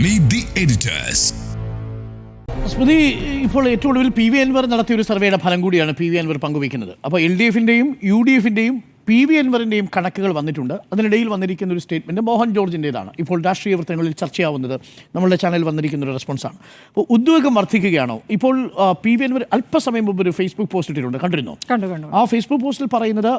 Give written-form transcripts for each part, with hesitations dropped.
Meet the editors. സ്മൃതി, ഇപ്പോൾ ഏറ്റവും ഒടുവിൽ പി വി അൻവർ നടത്തിയ ഒരു സർവേയുടെ ഫലം കൂടിയാണ് പി വി അൻവർ പങ്കുവയ്ക്കുന്നത്. അപ്പോൾ LDFിൻ്റെയും UDFിൻ്റെയും പി വി അൻവറിൻ്റെയും കണക്കുകൾ വന്നിട്ടുണ്ട്. അതിനിടയിൽ വന്നിരിക്കുന്ന ഒരു സ്റ്റേറ്റ്മെൻറ്റ് മോഹൻ ജോർജിൻ്റേതാണ്. ഇപ്പോൾ രാഷ്ട്രീയ വൃത്തങ്ങളിൽ ചർച്ചയാവുന്നത് നമ്മളുടെ ചാനലിൽ വന്നിരിക്കുന്ന ഒരു റെസ്പോൺസാണ്. അപ്പോൾ ഉദ്വേഗം വർദ്ധിക്കുകയാണോ? ഇപ്പോൾ പി വി അൻവർ അല്പസമയം മുമ്പ് ഒരു ഫേസ്ബുക്ക് പോസ്റ്റ് ഇട്ടിട്ടുണ്ട്, കണ്ടിരുന്നോ? കണ്ടു. ആ ഫേസ്ബുക്ക് പോസ്റ്റിൽ പറയുന്നത്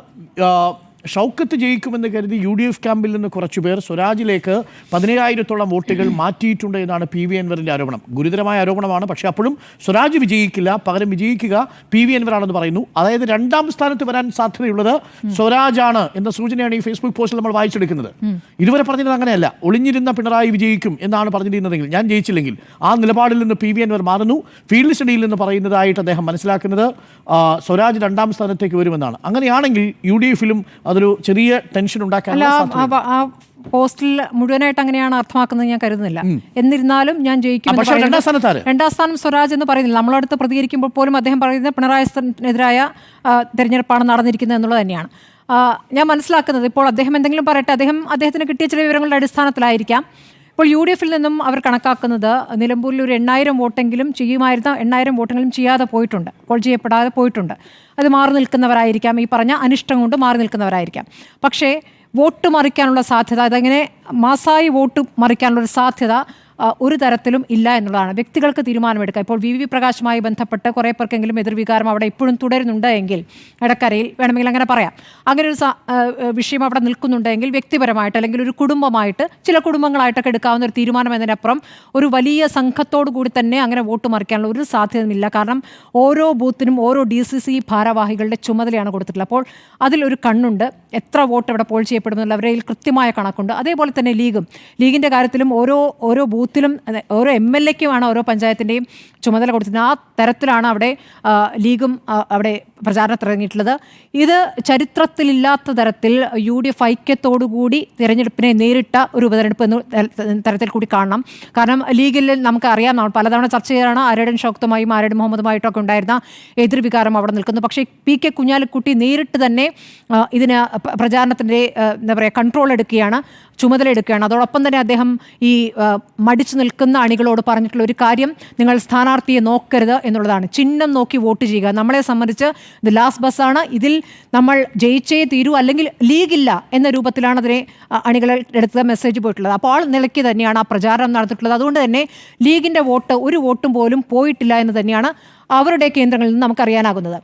ഷൗക്കത്ത് ജയിക്കുമെന്ന് കരുതി UDF ക്യാമ്പിൽ നിന്ന് കുറച്ചുപേർ സ്വരാജിലേക്ക് 17,000-ഓളം വോട്ടുകൾ മാറ്റിയിട്ടുണ്ട് എന്നാണ് പി വി അൻവറിൻ്റെ ആരോപണം. ഗുരുതരമായ ആരോപണമാണ്. പക്ഷേ അപ്പോഴും സ്വരാജ് വിജയിക്കില്ല, പകരം വിജയിക്കുക പി വി അൻവറാണെന്ന് പറയുന്നു. അതായത് രണ്ടാം സ്ഥാനത്ത് വരാൻ സാധ്യതയുള്ളത് സ്വരാജാണ് എന്ന സൂചനയാണ് ഈ ഫേസ്ബുക്ക് പോസ്റ്റിൽ നമ്മൾ വായിച്ചെടുക്കുന്നത്. ഇതുവരെ പറഞ്ഞത് അങ്ങനെയല്ല. ഒളിഞ്ഞിരുന്ന പിണറായി വിജയിക്കും എന്നാണ് പറഞ്ഞിരുന്നതെങ്കിൽ, ഞാൻ ജയിച്ചില്ലെങ്കിൽ ആ നിലപാടിൽ നിന്ന് പി വി അൻവർ മാറുന്നു. ഫീൽഡ് സ്റ്റഡിയിൽ നിന്ന് പറയുന്നതായിട്ട് അദ്ദേഹം മനസ്സിലാക്കുന്നത് സ്വരാജ് രണ്ടാം സ്ഥാനത്തേക്ക് വരുമെന്നാണ്. അങ്ങനെയാണെങ്കിൽ UDFിലും അതൊരു ചെറിയ ടെൻഷൻ ഉണ്ടാക്കാൻ പോസ്റ്റിൽ മുഴുവനായിട്ട് അങ്ങനെയാണ് അർത്ഥമാക്കുന്നത് ഞാൻ കരുതുന്നില്ല. എന്നിരുന്നാലും ഞാൻ ജയിക്കും. രണ്ടാം സ്ഥാനം സ്വരാജ് എന്ന് പറയുന്നില്ല. നമ്മളടുത്ത് പ്രതികരിക്കുമ്പോൾ പോലും അദ്ദേഹം പറയുന്നത് പിണറായിനെതിരായ തെരഞ്ഞെടുപ്പാണ് നടന്നിരിക്കുന്നത് എന്നുള്ളത് തന്നെയാണ്. ഞാൻ മനസ്സിലാക്കുന്നത് ഇപ്പോൾ അദ്ദേഹം എന്തെങ്കിലും പറയട്ടെ, അദ്ദേഹത്തിന് കിട്ടിയ ചില വിവരങ്ങളുടെ അടിസ്ഥാനത്തിലായിരിക്കാം. ഇപ്പോൾ UDFിൽ നിന്നും അവർ കണക്കാക്കുന്നത് നിലമ്പൂരിൽ ഒരു 8,000 വോട്ടെങ്കിലും ചെയ്യുമായിരുന്ന 8,000 വോട്ടെങ്കിലും ചെയ്യാതെ പോയിട്ടുണ്ട്, കോൾ ചെയ്യപ്പെടാതെ പോയിട്ടുണ്ട്. അത് മാറി നിൽക്കുന്നവരായിരിക്കാം, ഈ പറഞ്ഞ അനിഷ്ടം കൊണ്ട് മാറി നിൽക്കുന്നവരായിരിക്കാം. പക്ഷേ വോട്ട് മറിക്കാനുള്ള സാധ്യത, അതങ്ങനെ മാസായി വോട്ട് മറിക്കാനുള്ളൊരു സാധ്യത ഒരു തരത്തിലും ഇല്ല എന്നുള്ളതാണ്. വ്യക്തികൾക്ക് തീരുമാനമെടുക്കുക. ഇപ്പോൾ VV പ്രകാശുമായി ബന്ധപ്പെട്ട് കുറേ പേർക്കെങ്കിലും എതിർവികാരം അവിടെ ഇപ്പോഴും തുടരുന്നുണ്ട് എങ്കിൽ, ഇടക്കരയിൽ വേണമെങ്കിൽ അങ്ങനെ പറയാം, അങ്ങനെ ഒരു വിഷയം അവിടെ നിൽക്കുന്നുണ്ടെങ്കിൽ വ്യക്തിപരമായിട്ട് അല്ലെങ്കിൽ ഒരു കുടുംബമായിട്ട്, ചില കുടുംബങ്ങളായിട്ടൊക്കെ എടുക്കാവുന്ന ഒരു തീരുമാനം എന്നതിനപ്പുറം ഒരു വലിയ സംഘത്തോടു കൂടി തന്നെ അങ്ങനെ വോട്ട് മറിക്കാനുള്ള ഒരു സാധ്യതയുമില്ല. കാരണം ഓരോ ബൂത്തിനും ഓരോ DCC ഭാരവാഹികളുടെ ചുമതലയാണ് കൊടുത്തിട്ടുള്ളത്. അപ്പോൾ അതിലൊരു കണ്ണുണ്ട്, എത്ര വോട്ട് ഇവിടെ പോൾ ചെയ്യപ്പെടുമെന്നുള്ള അവരിൽ കൃത്യമായ കണക്കുണ്ട്. അതേപോലെ തന്നെ ലീഗിൻ്റെ കാര്യത്തിലും ഓരോ ബൂത്തിലും ഓരോ MLAക്കുമാണ് ഓരോ പഞ്ചായത്തിൻ്റെയും ചുമതല കൊടുത്തിരുന്നത്. ആ തരത്തിലാണ് അവിടെ ലീഗും അവിടെ പ്രചാരണത്തിൽ ഇറങ്ങിയിട്ടുള്ളത്. ഇത് ചരിത്രത്തിലില്ലാത്ത തരത്തിൽ UDF ഐക്യത്തോടുകൂടി തിരഞ്ഞെടുപ്പിനെ നേരിട്ട ഒരു ഉപതെരഞ്ഞെടുപ്പ് എന്ന തരത്തിൽ കൂടി കാണണം. കാരണം ലീഗിൽ നമുക്ക് അറിയാം, നമ്മൾ പലതവണ ചർച്ച ചെയ്താണ്, ആര്യടൻ ഷൗക്കത്തുമായും ആര്യടൻ മുഹമ്മദുമായിട്ടൊക്കെ ഉണ്ടായിരുന്ന എതിർവികാരം അവിടെ നിൽക്കുന്നു. പക്ഷേ PK കുഞ്ഞാലിക്കുട്ടി നേരിട്ട് തന്നെ ഇതിന് പ്രചാരണത്തിൻ്റെ എന്താ പറയുക കൺട്രോൾ എടുക്കുകയാണ്, ചുമതല എടുക്കുകയാണ്. അതോടൊപ്പം തന്നെ അദ്ദേഹം ഈ മടിച്ചു നിൽക്കുന്ന അണികളോട് പറഞ്ഞിട്ടുള്ള ഒരു കാര്യം, നിങ്ങൾ സ്ഥാനാർത്ഥിയെ നോക്കരുത് എന്നുള്ളതാണ്. ചിഹ്നം നോക്കി വോട്ട് ചെയ്യുക. നമ്മളെ സംബന്ധിച്ച് ഇത് ലാസ്റ്റ് ബസ്സാണ്, ഇതിൽ നമ്മൾ ജയിച്ചേ തീരൂ, അല്ലെങ്കിൽ ലീഗില്ല എന്ന രൂപത്തിലാണ് അതിനെ അണികളെ എടുത്ത മെസ്സേജ് പോയിട്ടുള്ളത്. അപ്പോൾ ആ നിലയ്ക്ക് തന്നെയാണ് ആ പ്രചാരണം നടത്തിയിട്ടുള്ളത്. അതുകൊണ്ട് തന്നെ ലീഗിൻ്റെ വോട്ട് ഒരു വോട്ടും പോലും പോയിട്ടില്ല എന്ന് തന്നെയാണ് അവരുടെ കേന്ദ്രങ്ങളിൽ നിന്ന് നമുക്കറിയാനാകുന്നത്.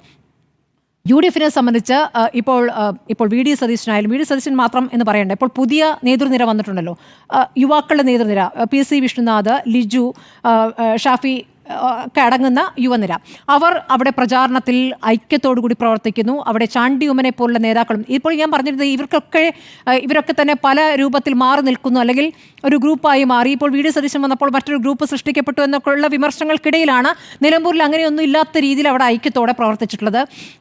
UDFിനെ സംബന്ധിച്ച് ഇപ്പോൾ VD സതീശനായാലും, VD സതീശൻ മാത്രം എന്ന് പറയണ്ട, ഇപ്പോൾ പുതിയ നേതൃനിര വന്നിട്ടുണ്ടല്ലോ, യുവാക്കളുടെ നേതൃനിര, PC വിഷ്ണുനാഥ്, ലിജു, ഷാഫി ഒക്കെ അടങ്ങുന്ന യുവനിര, അവർ അവിടെ പ്രചാരണത്തിൽ ഐക്യത്തോടുകൂടി പ്രവർത്തിക്കുന്നു. അവിടെ ചാണ്ടി ഉമ്മനെ പോലുള്ള നേതാക്കളും, ഇപ്പോൾ ഞാൻ പറഞ്ഞിരുന്നത് ഇവരൊക്കെ തന്നെ പല രൂപത്തിൽ മാറി നിൽക്കുന്നു, അല്ലെങ്കിൽ ഒരു ഗ്രൂപ്പായി മാറി. ഇപ്പോൾ VD സതീശൻ വന്നപ്പോൾ മറ്റൊരു ഗ്രൂപ്പ് സൃഷ്ടിക്കപ്പെട്ടു എന്നൊക്കെയുള്ള വിമർശനങ്ങൾക്കിടയിലാണ് നിലമ്പൂരിൽ അങ്ങനെയൊന്നും ഇല്ലാത്ത രീതിയിൽ അവിടെ ഐക്യത്തോടെ പ്രവർത്തിച്ചിട്ടുള്ളത്.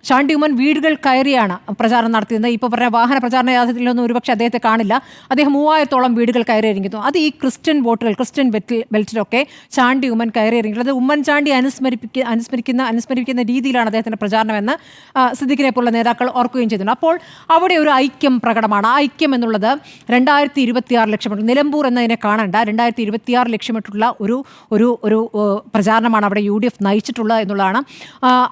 ചാണ്ടി ഉമ്മൻ വീടുകൾ കയറിയാണ് പ്രചാരണം നടത്തിയത്. ഇപ്പോൾ പറഞ്ഞ വാഹന പ്രചാരണ യാത്രയിലൊന്നും ഒരുപക്ഷെ അദ്ദേഹത്തെ കാണില്ല. അദ്ദേഹം 3000-ഓളം വീടുകൾ കയറിയിരിക്കുന്നു. അത് ഈ ക്രിസ്ത്യൻ വോട്ടുകൾ, ക്രിസ്ത്യൻ ബെൽറ്റിലൊക്കെ ചാണ്ടി ഉമ്മൻ കയറിയിരിക്കുന്നത് ഉമ്മൻചാണ്ടി അനുസ്മരിക്കുന്ന രീതിയിലാണ് അദ്ദേഹത്തിൻ്റെ പ്രചാരണം എന്ന് സിദ്ദിഖിനെ പോലുള്ള നേതാക്കൾ ഓർക്കുകയും ചെയ്തിട്ടുണ്ട്. അപ്പോൾ അവിടെ ഒരു ഐക്യം പ്രകടമാണ്. ആ ഐക്യം എന്നുള്ളത് 2026 ലക്ഷ്യമിട്ട്, നിലമ്പൂർ എന്നതിനെ കാണണ്ട, 2026 ലക്ഷ്യമിട്ടുള്ള ഒരു പ്രചാരണമാണ് അവിടെ UDF നയിച്ചിട്ടുള്ളത് എന്നുള്ളതാണ്.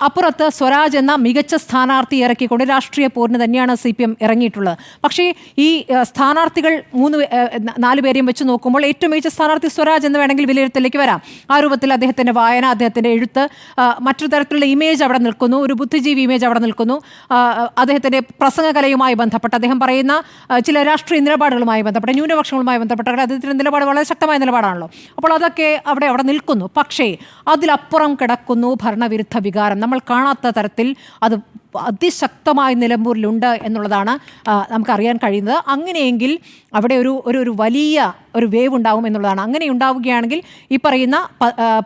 അപ്പുറത്ത് സ്വരാജ് എന്ന മികച്ച സ്ഥാനാർത്ഥി ഇറക്കിക്കൊണ്ട് രാഷ്ട്രീയ പോരിന് തന്നെയാണ് CPM ഇറങ്ങിയിട്ടുള്ളത്. പക്ഷേ ഈ സ്ഥാനാർത്ഥികൾ 4 പേരെയും വെച്ച് നോക്കുമ്പോൾ ഏറ്റവും മികച്ച സ്ഥാനാർത്ഥി സ്വരാജ് എന്ന് വേണമെങ്കിൽ വിലയിരുത്തലേക്ക് വരാം. ആ രൂപത്തിൽ അദ്ദേഹത്തിൻ്റെ വായന, അദ്ദേഹത്തിൻ്റെ എഴുത്ത്, മറ്റൊരു തരത്തിലുള്ള ഇമേജ് അവിടെ നിൽക്കുന്നു, ഒരു ബുദ്ധിജീവി ഇമേജ് അവിടെ നിൽക്കുന്നു. അദ്ദേഹത്തിൻ്റെ പ്രസംഗകലയുമായി ബന്ധപ്പെട്ട് അദ്ദേഹം പറയുന്ന ചില രാഷ്ട്രീയ നിലപാടുകളുമായി ബന്ധപ്പെട്ട, ന്യൂനപക്ഷങ്ങളുമായി ബന്ധപ്പെട്ട അദ്ദേഹത്തിൻ്റെ നിലപാട് വളരെ ശക്തമായ നിലപാടാണല്ലോ. അപ്പോൾ അതൊക്കെ അവിടെ നിൽക്കുന്നു. പക്ഷേ അതിലപ്പുറം കിടക്കുന്നു ഭരണവിരുദ്ധ വികാരം. നമ്മൾ കാണാത്ത തരത്തിൽ അത് അതിശക്തമായി നിലമ്പൂരിലുണ്ട് എന്നുള്ളതാണ് നമുക്കറിയാൻ കഴിയുന്നത്. അങ്ങനെയെങ്കിൽ അവിടെ ഒരു വലിയ ഒരു വേവ് ഉണ്ടാവും എന്നുള്ളതാണ്. അങ്ങനെ ഉണ്ടാവുകയാണെങ്കിൽ ഈ പറയുന്ന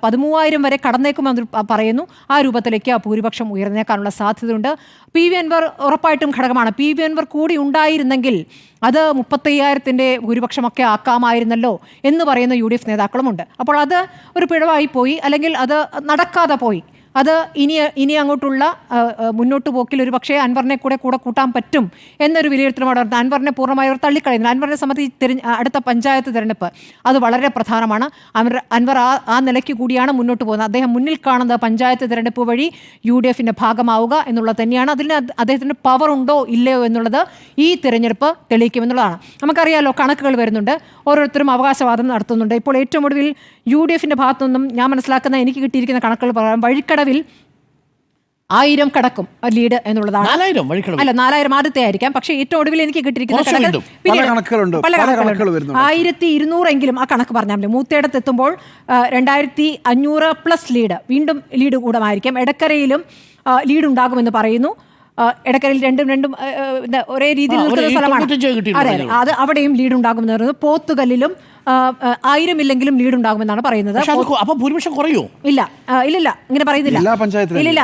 13,000 വരെ കടന്നേക്കുമെന്ന് പറയുന്നു. ആ രൂപത്തിലേക്ക് ഭൂരിപക്ഷം ഉയർന്നേക്കാനുള്ള സാധ്യതയുണ്ട്. PV അൻവർ ഉറപ്പായിട്ടും ഘടകമാണ്. PV അൻവർ കൂടി ഉണ്ടായിരുന്നെങ്കിൽ അത് 35,000-ൻ്റെ ഭൂരിപക്ഷമൊക്കെ ആക്കാമായിരുന്നല്ലോ എന്ന് പറയുന്ന UDF നേതാക്കളുമുണ്ട്. അപ്പോൾ അത് ഒരു പിഴവായി പോയി, അല്ലെങ്കിൽ അത് നടക്കാതെ പോയി. അത് ഇനി അങ്ങോട്ടുള്ള മുന്നോട്ട് പോക്കിൽ ഒരു പക്ഷേ അൻവറിനെ കൂടെ കൂട്ടാൻ പറ്റും എന്നൊരു വിലയിരുത്തലും അവിടെ നടത്തുന്നത്. അൻവറിനെ പൂർണ്ണമായി അവർ തള്ളിക്കളയുന്നത്. അൻവറിനെ സംബന്ധിച്ച് അടുത്ത പഞ്ചായത്ത് തിരഞ്ഞെടുപ്പ് അത് വളരെ പ്രധാനമാണ്. അൻവർ ആ നിലയ്ക്ക് കൂടിയാണ് മുന്നോട്ട് പോകുന്നത്. അദ്ദേഹം മുന്നിൽ കാണുന്ന പഞ്ചായത്ത് തിരഞ്ഞെടുപ്പ് വഴി UDFിൻ്റെ ഭാഗമാവുക എന്നുള്ളത് തന്നെയാണ്. അതിന് അദ്ദേഹത്തിന് പവർ ഉണ്ടോ ഇല്ലയോ എന്നുള്ളത് ഈ തിരഞ്ഞെടുപ്പ് തെളിയിക്കുമെന്നുള്ളതാണ്. നമുക്കറിയാമല്ലോ, കണക്കുകൾ വരുന്നുണ്ട്, ഓരോരുത്തരും അവകാശവാദം നടത്തുന്നുണ്ട്. ഇപ്പോൾ ഏറ്റവും ഒടുവിൽ UDFിൻ്റെ ഭാഗത്തുനിന്നും ഞാൻ മനസ്സിലാക്കുന്ന എനിക്ക് കിട്ടിയിരിക്കുന്ന കണക്കുകൾ പറയാം. വഴിക്കടവിൽ 1000 കടക്കും ലീഡ് എന്നുള്ളതാണ്. 4000 ആദ്യത്തെ ആയിരിക്കാം. പക്ഷേ ഏറ്റവും ഒടുവിൽ എനിക്ക് കിട്ടിയിരിക്കുന്ന പല കണക്കുകളുണ്ട്. 1200 എങ്കിലും ആ കണക്ക് പറഞ്ഞാൽ മതി. മൂത്തേടത്ത് എത്തുമ്പോൾ 2500+ ലീഡ്, വീണ്ടും ലീഡ് കൂടമായിരിക്കാം. എടക്കരയിലും ലീഡ് ഉണ്ടാകുമെന്ന് പറയുന്നു. എടക്കരയിൽ രണ്ടും ഒരേ രീതിയിൽ നിൽക്കുന്ന സ്ഥലമാണ്. അതെ, അത് അവിടെയും ലീഡ് ഉണ്ടാകുമെന്ന് പറയുന്നത്. പോത്തുകല്ലിലും 1000 ഇല്ലെങ്കിലും ലീഡ് ഉണ്ടാകുമെന്നാണ് പറയുന്നത്. അപ്പോൾ ഭൂരിപക്ഷം കുറയോ? ഇല്ല, ഇങ്ങനെ പറയുന്നില്ല. ഇല്ല,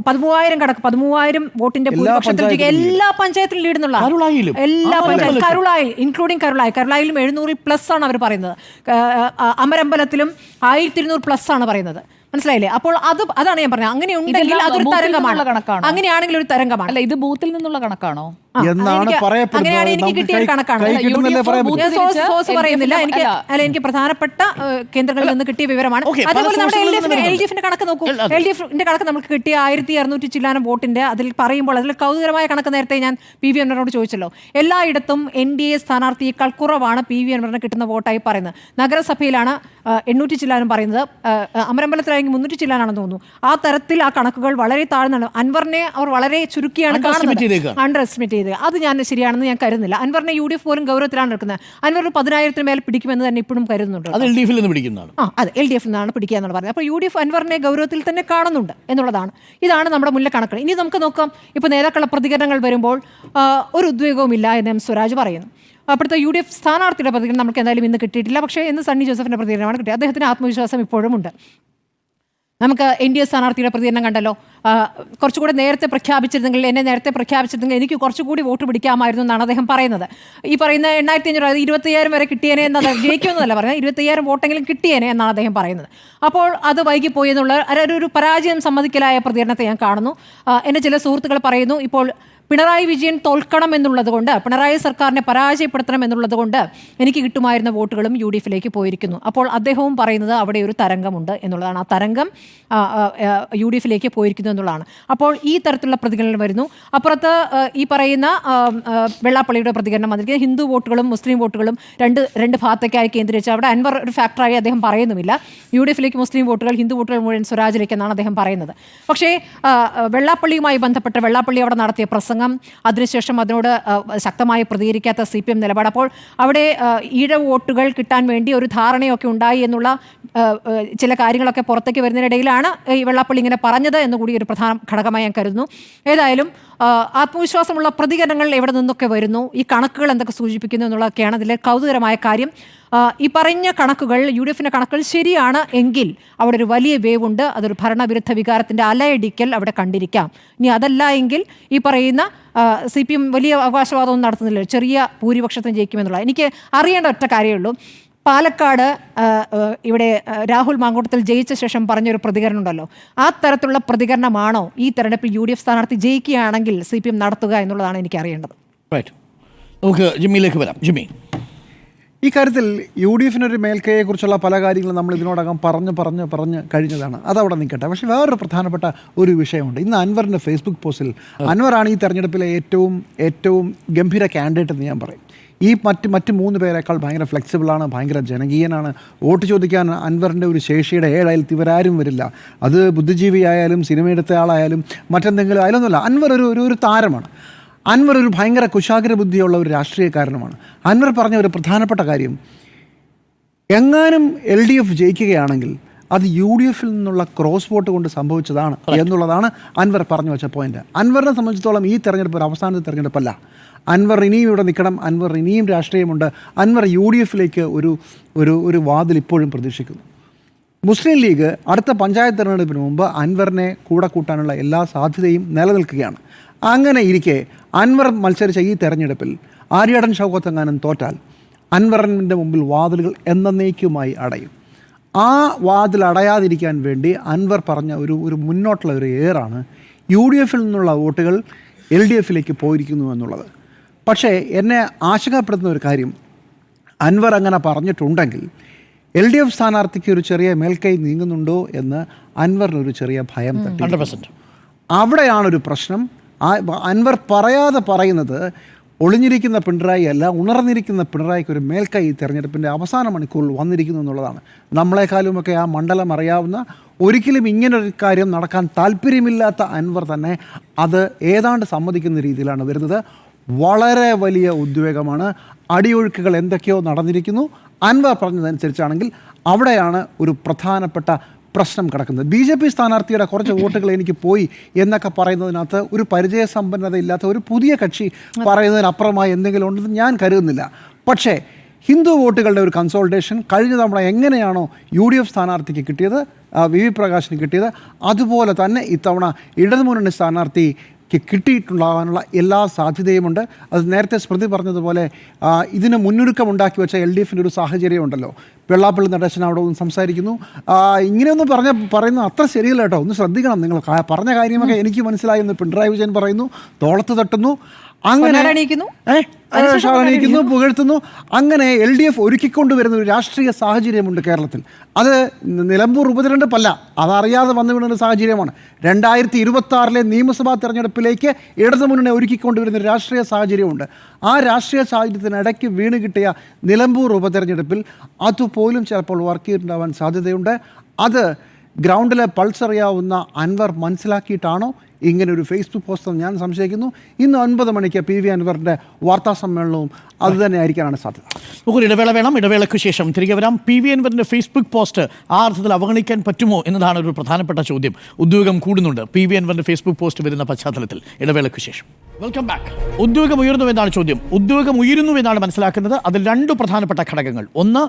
13,000 കടക്ക്, 13,000 വോട്ടിന്റെ ഭൂരിപക്ഷത്തിൽ എല്ലാ പഞ്ചായത്തിലും ലീഡ് എന്നുള്ള എല്ലാ പഞ്ചായത്തും, കരുളായി ഇൻക്ലൂഡിംഗ് കരുളായിലും 700+ ആണ് അവർ പറയുന്നത്. അമരമ്പലത്തിലും 1200+ ആണ് പറയുന്നത്. മനസ്സിലായില്ലേ? അപ്പോൾ അതാണ് ഞാൻ പറഞ്ഞത്. അങ്ങനെ ഉണ്ടെങ്കിൽ അതൊരു തരംഗമാണ്. അങ്ങനെയാണെങ്കിൽ ഒരു തരംഗമാണ്. അല്ല, ഇത് ബൂത്തിൽ നിന്നുള്ള കണക്കാണോ? അങ്ങനെയാണ് എനിക്ക് കിട്ടിയ ഒരു കണക്കാണ്. സോഴ്സ് പറയുന്നില്ല. എനിക്ക് പ്രധാനപ്പെട്ട കേന്ദ്രങ്ങളിൽ നിന്ന് കിട്ടിയ വിവരമാണ്. അതേപോലെ നമ്മുടെ LDFിന്റെ കണക്ക് നോക്കൂ. LDFിന്റെ കണക്ക് നമുക്ക് കിട്ടിയ 1600 ചില്ലാനം വോട്ടിന്റെ അതിൽ പറയുമ്പോൾ അതിൽ കൗതുകരമായ കണക്ക് നേരത്തെ ഞാൻ PV അൻവറിനോട് ചോദിച്ചല്ലോ. എല്ലായിടത്തും NDA സ്ഥാനാർത്ഥിയേക്കാൾ കുറവാണ് PV അൻവറിന് കിട്ടുന്ന വോട്ടായി പറയുന്നത്. നഗരസഭയിലാണ് 800 ചില്ലാനം പറയുന്നത്. അമരമ്പലത്തിലാണെങ്കിൽ 300 ചില്ലാനാണെന്ന് തോന്നുന്നു. ആ തരത്തിൽ ആ കണക്കുകൾ വളരെ താഴ്ന്നാണ്. അൻവറിനെ അവർ വളരെ ചുരുക്കിയാണ് കാണുന്നത്, അണ്ടർ എസ്റ്റിമേറ്റ് ചെയ്ത്. അത് ഞാൻ ശരിയാണെന്ന് ഞാൻ കരുതുന്നില്ല. അൻവറിനെ UDF പോലും ഗൗരവത്തിലാണ് എടുക്കുന്നത്. അൻവർ 10,000 മേൽ പിടിക്കുമെന്ന് തന്നെ ഇപ്പോഴും കരുതുന്നുണ്ട്. അത് LDFിൽ നിന്ന് പിടിക്കുന്നതാണ്. അതെ, LDFിൽ നിന്നാണ് പിടിക്കുക എന്നാണ് പറഞ്ഞത്. അപ്പോൾ UDF അൻവറിനെ ഗൗരവത്തിൽ തന്നെ കാണുന്നുണ്ട് എന്നുള്ളതാണ്. ഇതാണ് നമ്മുടെ മുന്നിലെ കണക്കുകൾ. ഇനി നമുക്ക് നോക്കാം. ഇപ്പോൾ നേതാക്കളുടെ പ്രതികരണങ്ങൾ വരുമ്പോൾ ഒരു ഉദ്വേഗവുമില്ല എന്ന് M സ്വരാജ് പറയുന്നു. അപ്പോഴത്തെ UDF സ്ഥാനാർത്ഥിയുടെ പ്രതികരണം നമുക്ക് എന്തായാലും ഇന്ന് കിട്ടിയിട്ടില്ല. പക്ഷേ ഇന്ന് സണ്ണി ജോസഫിൻ്റെ പ്രതികരണമാണ് കിട്ടിയത്. അദ്ദേഹത്തിന് ആത്മവിശ്വാസം ഇപ്പോഴും ഉണ്ട്. നമുക്ക് NDA സ്ഥാനാർത്ഥിയുടെ പ്രതികരണം കണ്ടല്ലോ. കുറച്ചുകൂടി നേരത്തെ പ്രഖ്യാപിച്ചിരുന്നെങ്കിൽ, എന്നെ നേരത്തെ പ്രഖ്യാപിച്ചിരുന്നെങ്കിൽ എനിക്ക് കുറച്ചുകൂടി വോട്ട് പിടിക്കാമായിരുന്നു എന്നാണ് അദ്ദേഹം പറയുന്നത്. ഈ പറയുന്ന 8500, 25,000 വരെ കിട്ടിയേനെ എന്നത് ജയിക്കുമെന്നല്ല പറയുന്നത്, 25,000 വോട്ടെങ്കിലും കിട്ടിയേനെ എന്നാണ് അദ്ദേഹം പറയുന്നത്. അപ്പോൾ അത് വൈകിപ്പോയി എന്നുള്ള ഒരു പരാജയം സമ്മതിക്കലായ പ്രതികരണത്തെ ഞാൻ കാണുന്നു. എൻ്റെ ചില സുഹൃത്തുക്കൾ പറയുന്നു, ഇപ്പോൾ പിണറായി വിജയൻ തോൽക്കണം എന്നുള്ളത് കൊണ്ട്, പിണറായി സർക്കാരിനെ പരാജയപ്പെടുത്തണം എന്നുള്ളത് കൊണ്ട് എനിക്ക് കിട്ടുമായിരുന്ന വോട്ടുകളും UDFിലേക്ക് പോയിരിക്കുന്നു. അപ്പോൾ അദ്ദേഹവും പറയുന്നത് അവിടെ ഒരു തരംഗമുണ്ട് എന്നുള്ളതാണ്. ആ തരംഗം UDFിലേക്ക് പോയിരിക്കുന്നു എന്നുള്ളതാണ്. അപ്പോൾ ഈ തരത്തിലുള്ള പ്രതികരണം വരുന്നു. അപ്പുറത്ത് ഈ പറയുന്ന വെള്ളാപ്പള്ളിയുടെ പ്രതികരണം വന്നിരിക്കുന്നത് ഹിന്ദു വോട്ടുകളും മുസ്ലിം വോട്ടുകളും രണ്ട് ഭാഗത്തേക്കായി കേന്ദ്രീകരിച്ച് അവിടെ അൻവർ ഒരു ഫാക്ടറായി അദ്ദേഹം പറയുന്നുമില്ല. UDFിലേക്ക് മുസ്ലിം വോട്ടുകൾ, ഹിന്ദു വോട്ടുകൾ മുഴുവൻ സ്വരാജിലേക്ക് എന്നാണ് അദ്ദേഹം പറയുന്നത്. പക്ഷേ വെള്ളാപ്പള്ളിയുമായി ബന്ധപ്പെട്ട് വെള്ളാപ്പള്ളി അവിടെ നടത്തിയ പ്രസംഗം, അതിനുശേഷം അതിനോട് ശക്തമായി പ്രതികരിക്കാത്ത CPM നിലപാട്, അപ്പോൾ അവിടെ ഈഴ വോട്ടുകൾ കിട്ടാൻ വേണ്ടി ഒരു ധാരണയൊക്കെ ഉണ്ടായി എന്നുള്ള ചില കാര്യങ്ങളൊക്കെ പുറത്തേക്ക് വരുന്നതിനിടയിലാണ് ഈ വെള്ളാപ്പള്ളി ഇങ്ങനെ പറഞ്ഞത് എന്നുകൂടി ഒരു പ്രധാന ഘടകമായി ഞാൻ കരുതുന്നു. ഏതായാലും ആത്മവിശ്വാസമുള്ള പ്രതികരണങ്ങൾ എവിടെ നിന്നൊക്കെ വരുന്നു, ഈ കണക്കുകൾ എന്തൊക്കെ സൂചിപ്പിക്കുന്നു എന്നുള്ളതൊക്കെയാണ് അതിലെ കൗതുകരമായ കാര്യം. ഈ പറഞ്ഞ കണക്കുകൾ, UDFിൻ്റെ കണക്കുകൾ ശരിയാണ് എങ്കിൽ അവിടെ ഒരു വലിയ വേവ് ഉണ്ട്. അതൊരു ഭരണവിരുദ്ധ വികാരത്തിൻ്റെ അലയടിക്കൽ അവിടെ കണ്ടിരിക്കാം. ഇനി അതല്ല എങ്കിൽ ഈ പറയുന്ന CPM വലിയ അവകാശവാദമൊന്നും നടത്തുന്നില്ല, ചെറിയ ഭൂരിപക്ഷത്തിന് ജയിക്കുമെന്നുള്ള. എനിക്ക് അറിയേണ്ട ഒറ്റ കാര്യമേ ഉള്ളൂ. പാലക്കാട് ഇവിടെ രാഹുൽ മാങ്കൂട്ടത്തിൽ ജയിച്ച ശേഷം പറഞ്ഞൊരു പ്രതികരണം ഉണ്ടല്ലോ, ആ തരത്തിലുള്ള പ്രതികരണമാണോ ഈ തെരഞ്ഞെടുപ്പിൽ UDF സ്ഥാനാർത്ഥി ജയിക്കുകയാണെങ്കിൽ CPM നടത്തുക എന്നുള്ളതാണ് എനിക്ക് അറിയേണ്ടത്. നമുക്ക് ജിമ്മിയിലേക്ക് വരാം. ജിമ്മി, ഈ കാര്യത്തിൽ UDFിനൊരു മേൽക്കൈയെക്കുറിച്ചുള്ള പല കാര്യങ്ങളും നമ്മൾ ഇതിനോടകം പറഞ്ഞ് കഴിഞ്ഞതാണ്. അതവിടെ നിൽക്കട്ടെ. പക്ഷേ വേറൊരു പ്രധാനപ്പെട്ട ഒരു വിഷയമുണ്ട്. ഇന്ന് അൻവറിൻ്റെ ഫേസ്ബുക്ക് പോസ്റ്റിൽ, അൻവറാണ് ഈ തെരഞ്ഞെടുപ്പിലെ ഏറ്റവും ഗംഭീര കാൻഡിഡേറ്റ് എന്ന് ഞാൻ പറയും. ഈ മറ്റ് 3 പേരെക്കാൾ ഭയങ്കര ഫ്ലെക്സിബിളാണ്, ഭയങ്കര ജനകീയനാണ്. വോട്ട് ചോദിക്കാൻ അൻവറിൻ്റെ ഒരു ശേഷിയുടെ 7 അയലത്ത് ഇവരാരും വരില്ല. അത് ബുദ്ധിജീവിയായാലും സിനിമയെടുത്ത ആളായാലും മറ്റെന്തെങ്കിലും ആയാലൊന്നുമില്ല. അൻവർ ഒരു താരമാണ്. അൻവർ ഒരു ഭയങ്കര കുശാഗ്ര ബുദ്ധിയുള്ള ഒരു രാഷ്ട്രീയക്കാരനുമാണ്. അൻവർ പറഞ്ഞ ഒരു പ്രധാനപ്പെട്ട കാര്യം, എങ്ങാനും LDF ജയിക്കുകയാണെങ്കിൽ അത് UDFിൽ നിന്നുള്ള ക്രോസ് വോട്ട് കൊണ്ട് സംഭവിച്ചതാണ് എന്നുള്ളതാണ് അൻവർ പറഞ്ഞു വെച്ച പോയിന്റ്. അൻവറിനെ സംബന്ധിച്ചിടത്തോളം ഈ തെരഞ്ഞെടുപ്പ് ഒരു അവസാനത്തെ തെരഞ്ഞെടുപ്പല്ല. അൻവർ ഇനിയും ഇവിടെ നിൽക്കണം. അൻവർ ഇനിയും രാഷ്ട്രീയമുണ്ട്. അൻവർ UDFിലേക്ക് ഒരു വാതിൽ ഇപ്പോഴും പ്രതീക്ഷിക്കുന്നു. മുസ്ലിം ലീഗ് അടുത്ത പഞ്ചായത്ത് തെരഞ്ഞെടുപ്പിന് മുമ്പ് അൻവറിനെ കൂടെ കൂട്ടാനുള്ള എല്ലാ സാധ്യതയും നിലനിൽക്കുകയാണ്. അങ്ങനെ ഇരിക്കെ അൻവർ മത്സരിച്ച ഈ തെരഞ്ഞെടുപ്പിൽ ആര്യാടൻ ഷൗക്കത്ത് എങ്ങാനും തോറ്റാൽ അൻവറിൻ്റെ മുമ്പിൽ വാതിലുകൾ എന്നേക്കുമായി അടയും. ആ വാതിൽ അടയാതിരിക്കാൻ വേണ്ടി അൻവർ പറഞ്ഞ ഒരു മുന്നോട്ടുള്ള ഒരു ഏറാണ് UDF-ൽ നിന്നുള്ള വോട്ടുകൾ LDF-ലേക്ക് പോയിരിക്കുന്നു എന്നുള്ളത്. പക്ഷേ എന്നെ ആശങ്കപ്പെടുത്തുന്ന ഒരു കാര്യം, അൻവർ അങ്ങനെ പറഞ്ഞിട്ടുണ്ടെങ്കിൽ LDF സ്ഥാനാർത്ഥിക്ക് ഒരു ചെറിയ മേൽക്കൈ നീങ്ങുന്നുണ്ടോ എന്ന് അൻവറിനൊരു ചെറിയ ഭയം തട്ടി. 100%. അവിടെയാണൊരു പ്രശ്നം. അൻവർ പറയാതെ പറയുന്നത് ഒളിഞ്ഞിരിക്കുന്ന പിണറായി അല്ല, ഉണർന്നിരിക്കുന്ന പിണറായിക്ക് ഒരു മേൽക്കൈ തെരഞ്ഞെടുപ്പിൻ്റെ അവസാന മണിക്കൂറിൽ വന്നിരിക്കുന്നു എന്നുള്ളതാണ്. നമ്മളെക്കാളുമൊക്കെ ആ മണ്ഡലം അറിയാവുന്ന, ഒരിക്കലും ഇങ്ങനൊരു കാര്യം നടക്കാൻ താല്പര്യമില്ലാത്ത അൻവർ തന്നെ അത് ഏതാണ്ട് സമ്മതിക്കുന്ന രീതിയിലാണ് വരുന്നത്. വളരെ വലിയ ഉദ്വേഗമാണ്. അടിയൊഴുക്കുകൾ എന്തൊക്കെയോ നടന്നിരിക്കുന്നു. അൻവർ പറഞ്ഞതനുസരിച്ചാണെങ്കിൽ അവിടെയാണ് ഒരു പ്രധാനപ്പെട്ട പ്രശ്നം കിടക്കുന്നത്. BJP സ്ഥാനാർത്ഥിയുടെ കുറച്ച് വോട്ടുകൾ എനിക്ക് പോയി എന്നൊക്കെ പറയുന്നതിനകത്ത് ഒരു പരിചയസമ്പന്നത ഇല്ലാത്ത ഒരു പുതിയ കക്ഷി പറയുന്നതിനപ്പുറമായി എന്തെങ്കിലും ഉണ്ടെന്ന് ഞാൻ കരുതുന്നില്ല. പക്ഷേ ഹിന്ദു വോട്ടുകളുടെ ഒരു കൺസോൾട്ടേഷൻ കഴിഞ്ഞ തവണ എങ്ങനെയാണോ UDF സ്ഥാനാർത്ഥിക്ക് കിട്ടിയത്, VV പ്രകാശിന് കിട്ടിയത്, അതുപോലെ തന്നെ ഇത്തവണ ഇടതുമുന്നണി സ്ഥാനാർത്ഥിക്ക് കിട്ടിയിട്ടുണ്ടാകാനുള്ള എല്ലാ സാധ്യതയുമുണ്ട്. അത് നേരത്തെ സ്മൃതി പറഞ്ഞതുപോലെ ഇതിന് മുന്നൊരുക്കമുണ്ടാക്കി വെച്ച LDF-ൻ്റെ ഒരു സാഹചര്യമുണ്ടല്ലോ. വെള്ളാപ്പള്ളി നടേശൻ അവിടെ ഒന്ന് സംസാരിക്കുന്നു. ഇങ്ങനെയൊന്നും പറയുന്നത് അത്ര ശരിയല്ല കേട്ടോ, ഒന്ന് ശ്രദ്ധിക്കണം. നിങ്ങൾ പറഞ്ഞ കാര്യമൊക്കെ എനിക്ക് മനസ്സിലായി എന്ന് പിണറായി വിജയൻ പറയുന്നു, തോളത്ത് തട്ടുന്നു, അങ്ങനെ ഷാളണിയിക്കുന്നു, പുകഴ്ത്തുന്നു. അങ്ങനെ LDF ഒരുക്കിക്കൊണ്ടുവരുന്ന ഒരു രാഷ്ട്രീയ സാഹചര്യമുണ്ട് കേരളത്തിൽ. അത് നിലമ്പൂർ ഉപതെരഞ്ഞെടുപ്പല്ല, അതറിയാതെ വന്നു വീണൊരു സാഹചര്യമാണ്. 2026 നിയമസഭാ തെരഞ്ഞെടുപ്പിലേക്ക് ഇടതുമുന്നണി ഒരുക്കിക്കൊണ്ടുവരുന്ന ഒരു രാഷ്ട്രീയ സാഹചര്യമുണ്ട്. ആ രാഷ്ട്രീയ സാഹചര്യത്തിനിടയ്ക്ക് വീണ് കിട്ടിയ നിലമ്പൂർ ഉപതെരഞ്ഞെടുപ്പിൽ അതുപോലും ചിലപ്പോൾ വർക്ക് ചെയ്തിട്ടുണ്ടാവാൻ സാധ്യതയുണ്ട്. അത് ഗ്രൗണ്ടിലെ പൾസ് അറിയാവുന്ന അൻവർ മനസ്സിലാക്കിയിട്ടാണോ ഇങ്ങനെ ഒരു ഫേസ്ബുക്ക് പോസ്റ്റ് ഞാൻ സംശയിക്കുന്നു. ഇന്ന് 9 മണിക്ക് PV അൻവറിൻ്റെ വാർത്താ സമ്മേളനവും അതുതന്നെ ആയിരിക്കാനാണ് സാധ്യത. നമുക്കൊരു ഇടവേള വേണം. ഇടവേളയ്ക്ക് ശേഷം തിരികെ വരാം. PV അൻവറിൻ്റെ ഫേസ്ബുക്ക് പോസ്റ്റ് ആ അർത്ഥത്തിൽ അവഗണിക്കാൻ പറ്റുമോ എന്നതാണ് ഒരു പ്രധാനപ്പെട്ട ചോദ്യം. ഉദ്യോഗം കൂടുന്നുണ്ട് PV അൻവറിൻ്റെ ഫേസ്ബുക്ക് പോസ്റ്റ് വരുന്ന പശ്ചാത്തലത്തിൽ. ഇടവേളയ്ക്ക് ശേഷം വെൽക്കം ബാക്ക്. ഉദ്യോഗം ഉയർന്നു എന്നാണ് ചോദ്യം. ഉദ്യോഗം ഉയരുന്നു എന്നാണ് മനസ്സിലാക്കുന്നത്. അതിൽ 2 പ്രധാനപ്പെട്ട ഘടകങ്ങൾ. ഒന്ന്,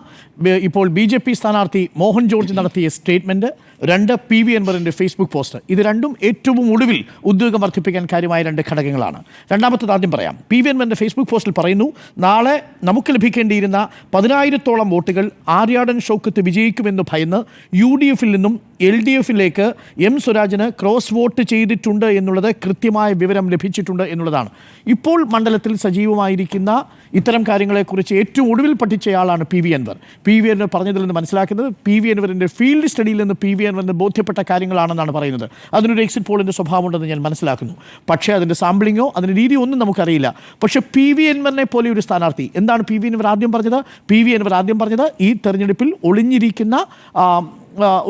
ഇപ്പോൾ BJP സ്ഥാനാർത്ഥി മോഹൻ ജോർജ് നടത്തിയ സ്റ്റേറ്റ്മെൻറ്റ്. 2, PV അൻവറിൻ്റെ ഫേസ്ബുക്ക് പോസ്റ്റ്. ഇത് രണ്ടും ഏറ്റവും ഒടുവിൽ ഉദ്യോഗം വർദ്ധിപ്പിക്കാൻ കാര്യമായ 2 ഘടകങ്ങളാണ്. രണ്ടാമത്തത് ആദ്യം പറയാം. PV അൻവറിൻ്റെ ഫേസ്ബുക്ക് പോസ്റ്റിൽ പറയുന്നു, നാളെ നമുക്ക് ലഭിക്കേണ്ടിയിരുന്ന 10,000-ഓളം വോട്ടുകൾ ആര്യാടൻ ഷൗക്കത്ത് വിജയിക്കുമെന്ന് ഭയന്ന് UDF-ൽ നിന്നും LDF-ലേക്ക് M സ്വരാജിന് ക്രോസ് വോട്ട് ചെയ്തിട്ടുണ്ട് എന്നുള്ളത് കൃത്യമായ വിവരം ലഭിച്ചിട്ടുണ്ട് എന്നുള്ളതാണ്. ഇപ്പോൾ മണ്ഡലത്തിൽ സജീവമായിരിക്കുന്ന ഇത്തരം കാര്യങ്ങളെക്കുറിച്ച് ഏറ്റവും ഒടുവിൽ പഠിച്ചയാളാണ് PV അൻവർ. PV അൻവർ പറഞ്ഞതിൽ നിന്ന് മനസ്സിലാക്കുന്നത് PV അൻവറിൻ്റെ ഫീൽഡ് സ്റ്റഡിയിൽ നിന്ന് PV അൻവറിന് ബോധ്യപ്പെട്ട കാര്യങ്ങളാണെന്നാണ് പറയുന്നത്. അതിനൊരു എക്സിറ്റ് പോളിൻ്റെ സ്വഭാവമുണ്ടെന്ന് ഞാൻ മനസ്സിലാക്കുന്നു. പക്ഷേ അതിൻ്റെ സാമ്പിളിങ്ങോ അതിൻ്റെ രീതിയോ ഒന്നും നമുക്കറിയില്ല. പക്ഷേ PV അൻവറിനെ പോലെ ഒരു സ്ഥാനാർത്ഥി, എന്താണ് PV അൻവർ ആദ്യം പറഞ്ഞത്? PV അൻവർ ആദ്യം പറഞ്ഞത് ഈ തെരഞ്ഞെടുപ്പിൽ ഒളിഞ്ഞിരിക്കുന്ന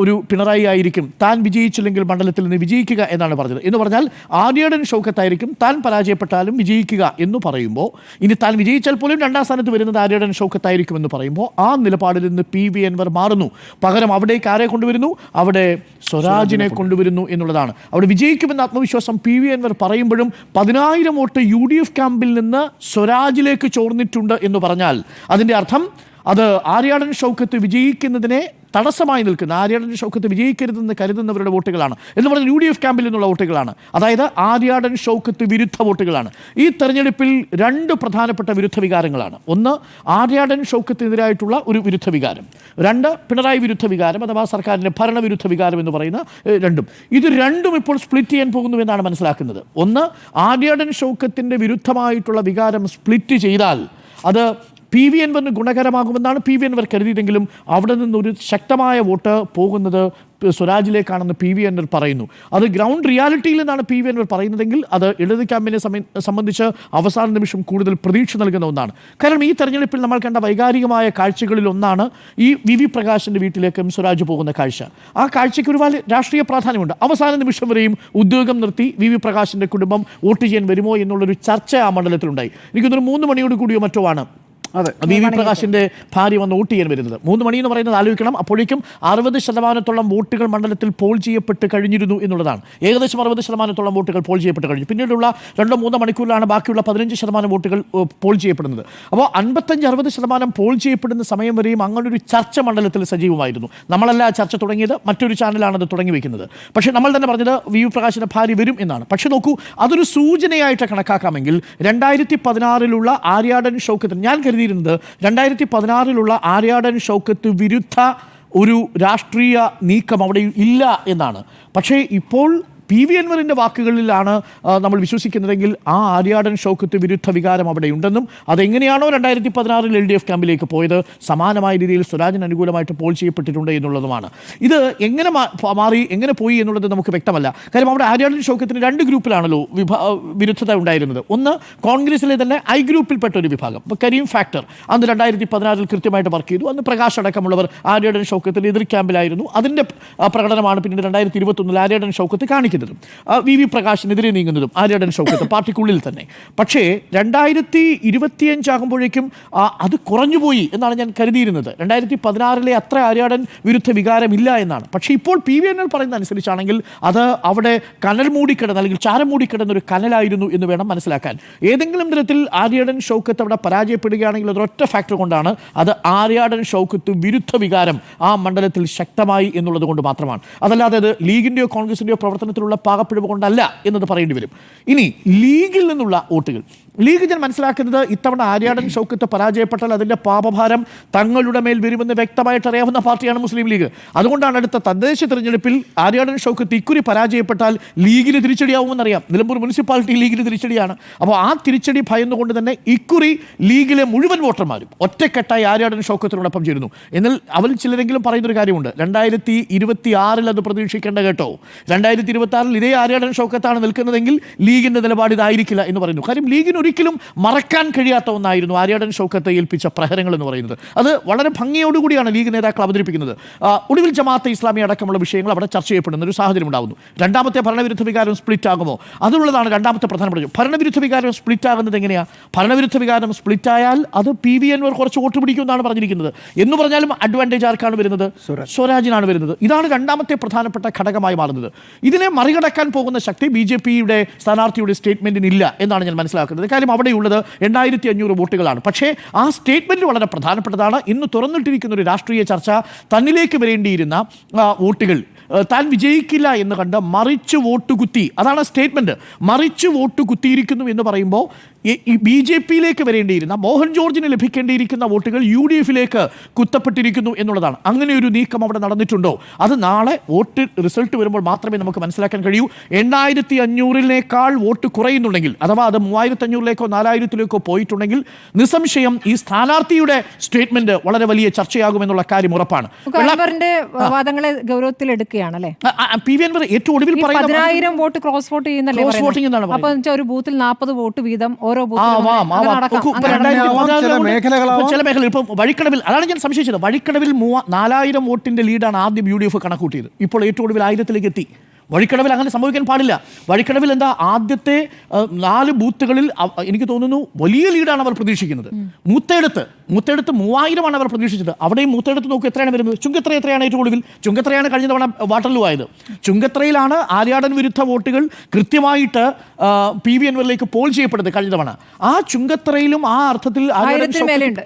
ഒരു പിണറായി ആയിരിക്കും താൻ വിജയിച്ചില്ലെങ്കിൽ മണ്ഡലത്തിൽ നിന്ന് വിജയിക്കുക എന്നാണ് പറഞ്ഞത്. എന്ന് പറഞ്ഞാൽ ആര്യാടൻ ഷൗക്കത്തായിരിക്കും താൻ പരാജയപ്പെട്ടാലും വിജയിക്കുക എന്ന് പറയുമ്പോൾ, ഇനി താൻ വിജയിച്ചാൽ പോലും 2ാം സ്ഥാനത്ത് വരുന്നത് ആര്യാടൻ ഷൗക്കത്തായിരിക്കും എന്ന് പറയുമ്പോൾ ആ നിലപാടിൽ നിന്ന് PV അൻവർ മാറുന്നു. പകരം അവിടേക്ക് ആരെ കൊണ്ടുവരുന്നു? അവിടെ സ്വരാജിനെ കൊണ്ടുവരുന്നു എന്നുള്ളതാണ്. അവിടെ വിജയിക്കുമെന്ന ആത്മവിശ്വാസം PV അൻവർ പറയുമ്പോഴും 10,000 വോട്ട് UDF ക്യാമ്പിൽ നിന്ന് സ്വരാജിലേക്ക് ചോർന്നിട്ടുണ്ട് എന്ന് പറഞ്ഞാൽ അതിൻ്റെ അർത്ഥം അത് ആര്യാടൻ ഷൗക്കത്ത് വിജയിക്കുന്നതിനെ തടസ്സമായി നിൽക്കുന്ന, ആര്യാടൻ ഷൗക്കത്ത് വിജയിക്കരുതെന്ന് കരുതുന്നവരുടെ വോട്ടുകളാണ് എന്ന് പറഞ്ഞാൽ UDF ക്യാമ്പിൽ നിന്നുള്ള വോട്ടുകളാണ്. അതായത് ആര്യാടൻ ഷൗക്കത്ത് വിരുദ്ധ വോട്ടുകളാണ്. ഈ തെരഞ്ഞെടുപ്പിൽ 2 പ്രധാനപ്പെട്ട വിരുദ്ധ വികാരങ്ങളാണ്. ഒന്ന്, ആര്യാടൻ ഷൗക്കത്തിനെതിരായിട്ടുള്ള ഒരു വിരുദ്ധ വികാരം. 2, പിണറായി വിരുദ്ധ വികാരം അഥവാ സർക്കാരിൻ്റെ ഭരണവിരുദ്ധ വികാരം എന്ന് പറയുന്ന 2. ഇത് 2ഉം ഇപ്പോൾ സ്പ്ലിറ്റ് ചെയ്യാൻ പോകുന്നു എന്നാണ് മനസ്സിലാക്കുന്നത്. ഒന്ന്, ആര്യാടൻ ഷൗക്കത്തിൻ്റെ വിരുദ്ധമായിട്ടുള്ള വികാരം സ്പ്ലിറ്റ് ചെയ്താൽ അത് PV അൻവറിന് ഗുണകരമാകുമെന്നാണ് PV അൻവർ കരുതിയതെങ്കിലും അവിടെ നിന്നൊരു ശക്തമായ വോട്ട് പോകുന്നത് സ്വരാജിലേക്കാണെന്ന് PV അൻവർ പറയുന്നു. അത് ഗ്രൗണ്ട് റിയാലിറ്റിയിൽ നിന്നാണ് PV അൻവർ പറയുന്നതെങ്കിൽ അത് ഇടത് ക്യാമ്പിനെ സംബന്ധിച്ച് അവസാന നിമിഷം കൂടുതൽ പ്രതീക്ഷ നൽകുന്ന ഒന്നാണ്. കാരണം ഈ തെരഞ്ഞെടുപ്പിൽ നമ്മൾ കണ്ട വൈകാരികമായ കാഴ്ചകളിൽ ഒന്നാണ് ഈ VV പ്രകാശിൻ്റെ വീട്ടിലേക്ക് M സ്വരാജ് പോകുന്ന കാഴ്ച. ആ കാഴ്ചയ്ക്ക് ഒരുപാട് രാഷ്ട്രീയ പ്രാധാന്യമുണ്ട്. അവസാന നിമിഷം വരെയും ഉദ്യോഗം നിർത്തി VV പ്രകാശിൻ്റെ കുടുംബം വോട്ട് ചെയ്യാൻ വരുമോ എന്നുള്ളൊരു ചർച്ച ആ മണ്ഡലത്തിലുണ്ടായി. എനിക്കൊന്നൊരു 3 മണിയോട് കൂടിയോ മറ്റോ ആണ് VV പ്രകാശിൻ്റെ ഭാര്യ വന്ന് വോട്ട് ചെയ്യാൻ വരുന്നത്. 3 മണി എന്ന് പറയുന്നത് ആലോചിക്കണം. അപ്പോഴേക്കും 60% വോട്ടുകൾ മണ്ഡലത്തിൽ പോൾ ചെയ്യപ്പെട്ട് കഴിഞ്ഞിരുന്നു എന്നുള്ളതാണ്. ഏകദേശം 60% വോട്ടുകൾ പോൾ ചെയ്യപ്പെട്ട് കഴിഞ്ഞു. പിന്നീടുള്ള 2-3 മണിക്കൂറിലാണ് ബാക്കിയുള്ള 15% വോട്ടുകൾ പോൾ ചെയ്യപ്പെടുന്നത്. അപ്പോൾ 55-60% പോൾ ചെയ്യപ്പെടുന്ന സമയം വരെയും അങ്ങനൊരു ചർച്ച മണ്ഡലത്തിൽ സജീവമായിരുന്നു. നമ്മളല്ല ആ ചർച്ച തുടങ്ങിയത്, മറ്റൊരു ചാനലാണ് അത് തുടങ്ങി വയ്ക്കുന്നത്. പക്ഷേ നമ്മൾ തന്നെ പറഞ്ഞത് VV പ്രകാശിൻ്റെ ഭാര്യ വരും എന്നാണ്. പക്ഷേ നോക്കൂ, അതൊരു സൂചനയായിട്ട് കണക്കാക്കാമെങ്കിൽ 2016 ആര്യാടൻ ഷൗക്കത്തിന്, ഞാൻ കരുതിയിരുന്നത് 2016 ആര്യാടൻ ഷൗക്കത്ത് വിരുദ്ധ ഒരു രാഷ്ട്രീയ നീക്കം അവിടെ ഇല്ല എന്നാണ്. പക്ഷേ ഇപ്പോൾ PV അൻവറിൻ്റെ വാക്കുകളിലാണ് നമ്മൾ വിശ്വസിക്കുന്നതെങ്കിൽ ആ ആര്യാടൻ ഷൗക്കത്ത് വിരുദ്ധ വികാരം അവിടെ ഉണ്ടെന്നും അതെങ്ങനെയാണോ 2016 LDF ക്യാമ്പിലേക്ക് പോയത് സമാനമായ രീതിയിൽ സ്വരാജിന് അനുകൂലമായിട്ട് പോൾ ചെയ്യപ്പെട്ടിട്ടുണ്ട് എന്നുള്ളതുമാണ്. ഇത് എങ്ങനെ മാറി എങ്ങനെ പോയി എന്നുള്ളത് നമുക്ക് വ്യക്തമല്ല. കാര്യം അവിടെ ആര്യാടൻ ഷൗക്കത്തിന് 2 ഗ്രൂപ്പിലാണല്ലോ വിരുദ്ധത ഉണ്ടായിരുന്നത്. ഒന്ന് കോൺഗ്രസിലെ തന്നെ I ഗ്രൂപ്പിൽപ്പെട്ട ഒരു വിഭാഗം, ഇപ്പോൾ കരീം ഫാക്ടർ അന്ന് 2016 കൃത്യമായിട്ട് വർക്ക് ചെയ്തു. അന്ന് പ്രകാശ് അടക്കമുള്ളവർ ആര്യാടൻ ഷൗക്കത്തിന് എതിർ ക്യാമ്പിലായിരുന്നു. അതിൻ്റെ പ്രകടനമാണ് പിന്നീട് 2021 ആര്യാടൻ ഷൗക്കത്ത് കാണിക്കുന്നത്. VV പ്രകാശിനെതിരെ നീങ്ങുന്നതും ആര്യാടൻ ഷൗക്കത്ത് പാർട്ടിക്കുള്ളിൽ തന്നെ. പക്ഷേ 2025 ആകുമ്പോഴേക്കും അത് കുറഞ്ഞുപോയി എന്നാണ് ഞാൻ കരുതിയിരുന്നത്. 2016 അത്ര ആര്യാടൻ വിരുദ്ധ വികാരമില്ല എന്നാണ്. പക്ഷേ ഇപ്പോൾ PV അൻവർ പറയുന്ന അനുസരിച്ചാണെങ്കിൽ അത് അവിടെ കനൽ മൂടിക്കിടന്ന അല്ലെങ്കിൽ ചാരം മൂടിക്കിടന്ന ഒരു കനലായിരുന്നു എന്ന് വേണം മനസ്സിലാക്കാൻ. ഏതെങ്കിലും തരത്തിൽ ആര്യാടൻ ഷൗക്കത്ത് അവിടെ പരാജയപ്പെടുകയാണെങ്കിൽ അതൊരൊറ്റ ഫാക്ടർ കൊണ്ടാണ്, അത് ആര്യാടൻ ഷൗക്കത്ത് വിരുദ്ധ വികാരം ആ മണ്ഡലത്തിൽ ശക്തമായി എന്നുള്ളത് കൊണ്ട് മാത്രമാണ്. അതല്ലാതെ അത് ലീഗിൻ്റെയോ കോൺഗ്രസിൻ്റെയോ പ്രവർത്തനത്തിലുള്ള പാകപ്പിഴവ് കൊണ്ടല്ല എന്നത് പറയേണ്ടി വരും. ഇനി ലീഗിൽ നിന്നുള്ള വോട്ടുകൾ, ലീഗ് ഞാൻ മനസ്സിലാക്കുന്നത് ഇത്തവണ ആര്യാടൻ ഷൗക്കത്ത് പരാജയപ്പെട്ടാൽ അതിൻ്റെ പാപഭാരം തങ്ങളുടെ മേൽ വരുമെന്ന് വ്യക്തമായിട്ട് അറിയാവുന്ന പാർട്ടിയാണ് മുസ്ലിം ലീഗ്. അതുകൊണ്ടാണ് അടുത്ത തദ്ദേശ തെരഞ്ഞെടുപ്പിൽ ആര്യാടൻ ഷൗക്കത്ത് ഇക്കുറി പരാജയപ്പെട്ടാൽ ലീഗിന് തിരിച്ചടിയാവുമെന്നറിയാം. നിലമ്പൂർ മുനിസിപ്പാലിറ്റി ലീഗിന് തിരിച്ചടിയാണ്. അപ്പോൾ ആ തിരിച്ചടി ഭയന്നുകൊണ്ട് തന്നെ ഇക്കുറി ലീഗിലെ മുഴുവൻ വോട്ടർമാരും ഒറ്റക്കെട്ടായി ആര്യാടൻ ഷൗക്കത്തിനോടൊപ്പം ചേരുന്നു. എന്നാൽ അവരിൽ ചിലരെങ്കിലും പറയുന്നൊരു കാര്യമുണ്ട്, 2026 അത് പ്രതീക്ഷിക്കേണ്ട കേട്ടോ. 2026 ഇതേ ആര്യാടൻ ഷൗക്കത്താണ് നിൽക്കുന്നതെങ്കിൽ ലീഗിൻ്റെ നിലപാട് ഇതായിരിക്കില്ല എന്ന് പറയുന്നു. കാര്യം ലീഗിന് ഒരിക്കലും മറക്കാൻ കഴിയാത്ത ഒന്നായിരുന്നു ആര്യാടൻ ഷൗക്കത്തെ ഏൽപ്പിച്ച പ്രഹരങ്ങൾ എന്ന് പറയുന്നത്. അത് വളരെ ഭംഗിയോടുകൂടിയാണ് ലീഗ് നേതാക്കൾ അവതരിപ്പിക്കുന്നത്. ഒടുവിൽ ജമാഅത്തെ ഇസ്ലാമി അടക്കമുള്ള വിഷയങ്ങൾ അവിടെ ചർച്ച ചെയ്യപ്പെടുന്ന ഒരു സാഹചര്യം ഉണ്ടാകുന്നു. രണ്ടാമത്തെ ഭരണവിരുദ്ധ വികാരം സ്പ്ലിറ്റ് ആകുമോ അതുള്ളതാണ് രണ്ടാമത്തെ പ്രധാനപ്പെട്ട. ഭരണവിരുദ്ധ വികാരം സ്പ്ലിറ്റ് ആകുന്നത് എങ്ങനെയാണ്? ഭരണവിരുദ്ധ വികാരം സ്പ്ലിറ്റ് ആയാൽ അത് PV അൻവർ കുറച്ച് വോട്ട് പിടിക്കുമെന്നാണ് പറഞ്ഞിരിക്കുന്നത്. എന്ന് പറഞ്ഞാലും അഡ്വാൻറ്റേജ് ആർക്കാണ് വരുന്നത്? സ്വരാജിനാണ് വരുന്നത്. ഇതാണ് രണ്ടാമത്തെ പ്രധാനപ്പെട്ട ഘടകമായി മാറുന്നത്. ഇതിനെ മറികടക്കാൻ പോകുന്ന ശക്തി BJPയുടെ സ്ഥാനാർത്ഥിയുടെ സ്റ്റേറ്റ്മെൻറ്റിന് ഇല്ല എന്നാണ് ഞാൻ മനസ്സിലാക്കുന്നത്. കാര്യം അവിടെയുള്ളത് 8500 വോട്ടുകളാണ്. പക്ഷേ ആ സ്റ്റേറ്റ്മെൻറ്റ് വളരെ പ്രധാനപ്പെട്ടതാണ്. ഇന്ന് തുറന്നിട്ടിരിക്കുന്ന ഒരു രാഷ്ട്രീയ ചർച്ച തന്നിലേക്ക് വരേണ്ടിയിരുന്ന വോട്ടുകൾ താൻ വിജയിക്കില്ല എന്ന് കണ്ട് മറിച്ച് വോട്ട് കുത്തി, അതാണ് സ്റ്റേറ്റ്മെൻറ്റ്. മറിച്ച് വോട്ട് കുത്തിയിരിക്കുന്നു എന്ന് പറയുമ്പോൾ BJPയിലേക്ക് വരേണ്ടിയിരുന്ന മോഹൻ ജോർജിന് ലഭിക്കേണ്ടിയിരിക്കുന്ന വോട്ടുകൾ UDFിലേക്ക് കുത്തപ്പെട്ടിരിക്കുന്നു എന്നുള്ളതാണ്. അങ്ങനെ ഒരു നീക്കം അവിടെ നടന്നിട്ടുണ്ടോ? അത് നാളെ വോട്ട് റിസൾട്ട് വരുമ്പോൾ മാത്രമേ നമുക്ക് മനസ്സിലാക്കാൻ കഴിയൂ. 8500-നേക്കാൾ വോട്ട് കുറയുന്നുണ്ടെങ്കിൽ, അഥവാ അത് 3500-ലേക്കോ 4000-ലേക്കോ പോയിട്ടുണ്ടെങ്കിൽ നിസ്സംശയം ഈ സ്ഥാനാർത്ഥിയുടെ സ്റ്റേറ്റ്മെന്റ് വളരെ വലിയ ചർച്ചയാകുമെന്നുള്ള കാര്യം ഉറപ്പാണ്. വാദങ്ങളെ ഗൗരവത്തിലെടുക്കുകയാണല്ലേ PV അൻവർ ഏറ്റവും ഒടുവിൽ 10,000 വോട്ട് ക്രോസ് വോട്ട് ചെയ്യുന്നല്ലേ? അപ്പോൾ ഒരു ബൂത്തിൽ 40 വോട്ട് വീതം ചില മേഖലകൾ ഇപ്പം വഴിക്കടവിൽ, അതാണ് ഞാൻ സംശയിച്ചത്. വഴിക്കടവിൽ 4000 വോട്ടിന്റെ ലീഡാണ് ആദ്യം UDF കണക്കൂട്ടിയത്. ഇപ്പോൾ ഏറ്റവും ഒടുവിൽ 1000-ലേക്ക് എത്തി. വഴിക്കടവിൽ അങ്ങനെ സംഭവിക്കാൻ പാടില്ല. വഴിക്കടവിൽ എന്താ, ആദ്യത്തെ 4 ബൂത്തുകളിൽ എനിക്ക് തോന്നുന്നു വലിയ ലീഡാണ് അവർ പ്രതീക്ഷിക്കുന്നത്. മൂത്തേടത്ത് 3000 അവർ പ്രതീക്ഷിച്ചത്. അവിടെയും മൂത്തേടത്ത് നോക്കൂ എത്രയാണ് വരുന്നത്. ചുങ്കത്ര എത്രയാണ് ഏറ്റവും ഒടുവിൽ? ചുങ്കത്രയാണ് കഴിഞ്ഞ തവണ വാട്ടർലൂ ആയത്. ചുങ്കത്രയിലാണ് ആര്യാടൻ വിരുദ്ധ വോട്ടുകൾ കൃത്യമായിട്ട് PV അൻവറിലേക്ക് പോൾ ചെയ്യപ്പെടുന്നത് കഴിഞ്ഞ തവണ. ആ ചുങ്കത്രയിലും ആ അർത്ഥത്തിൽ 3000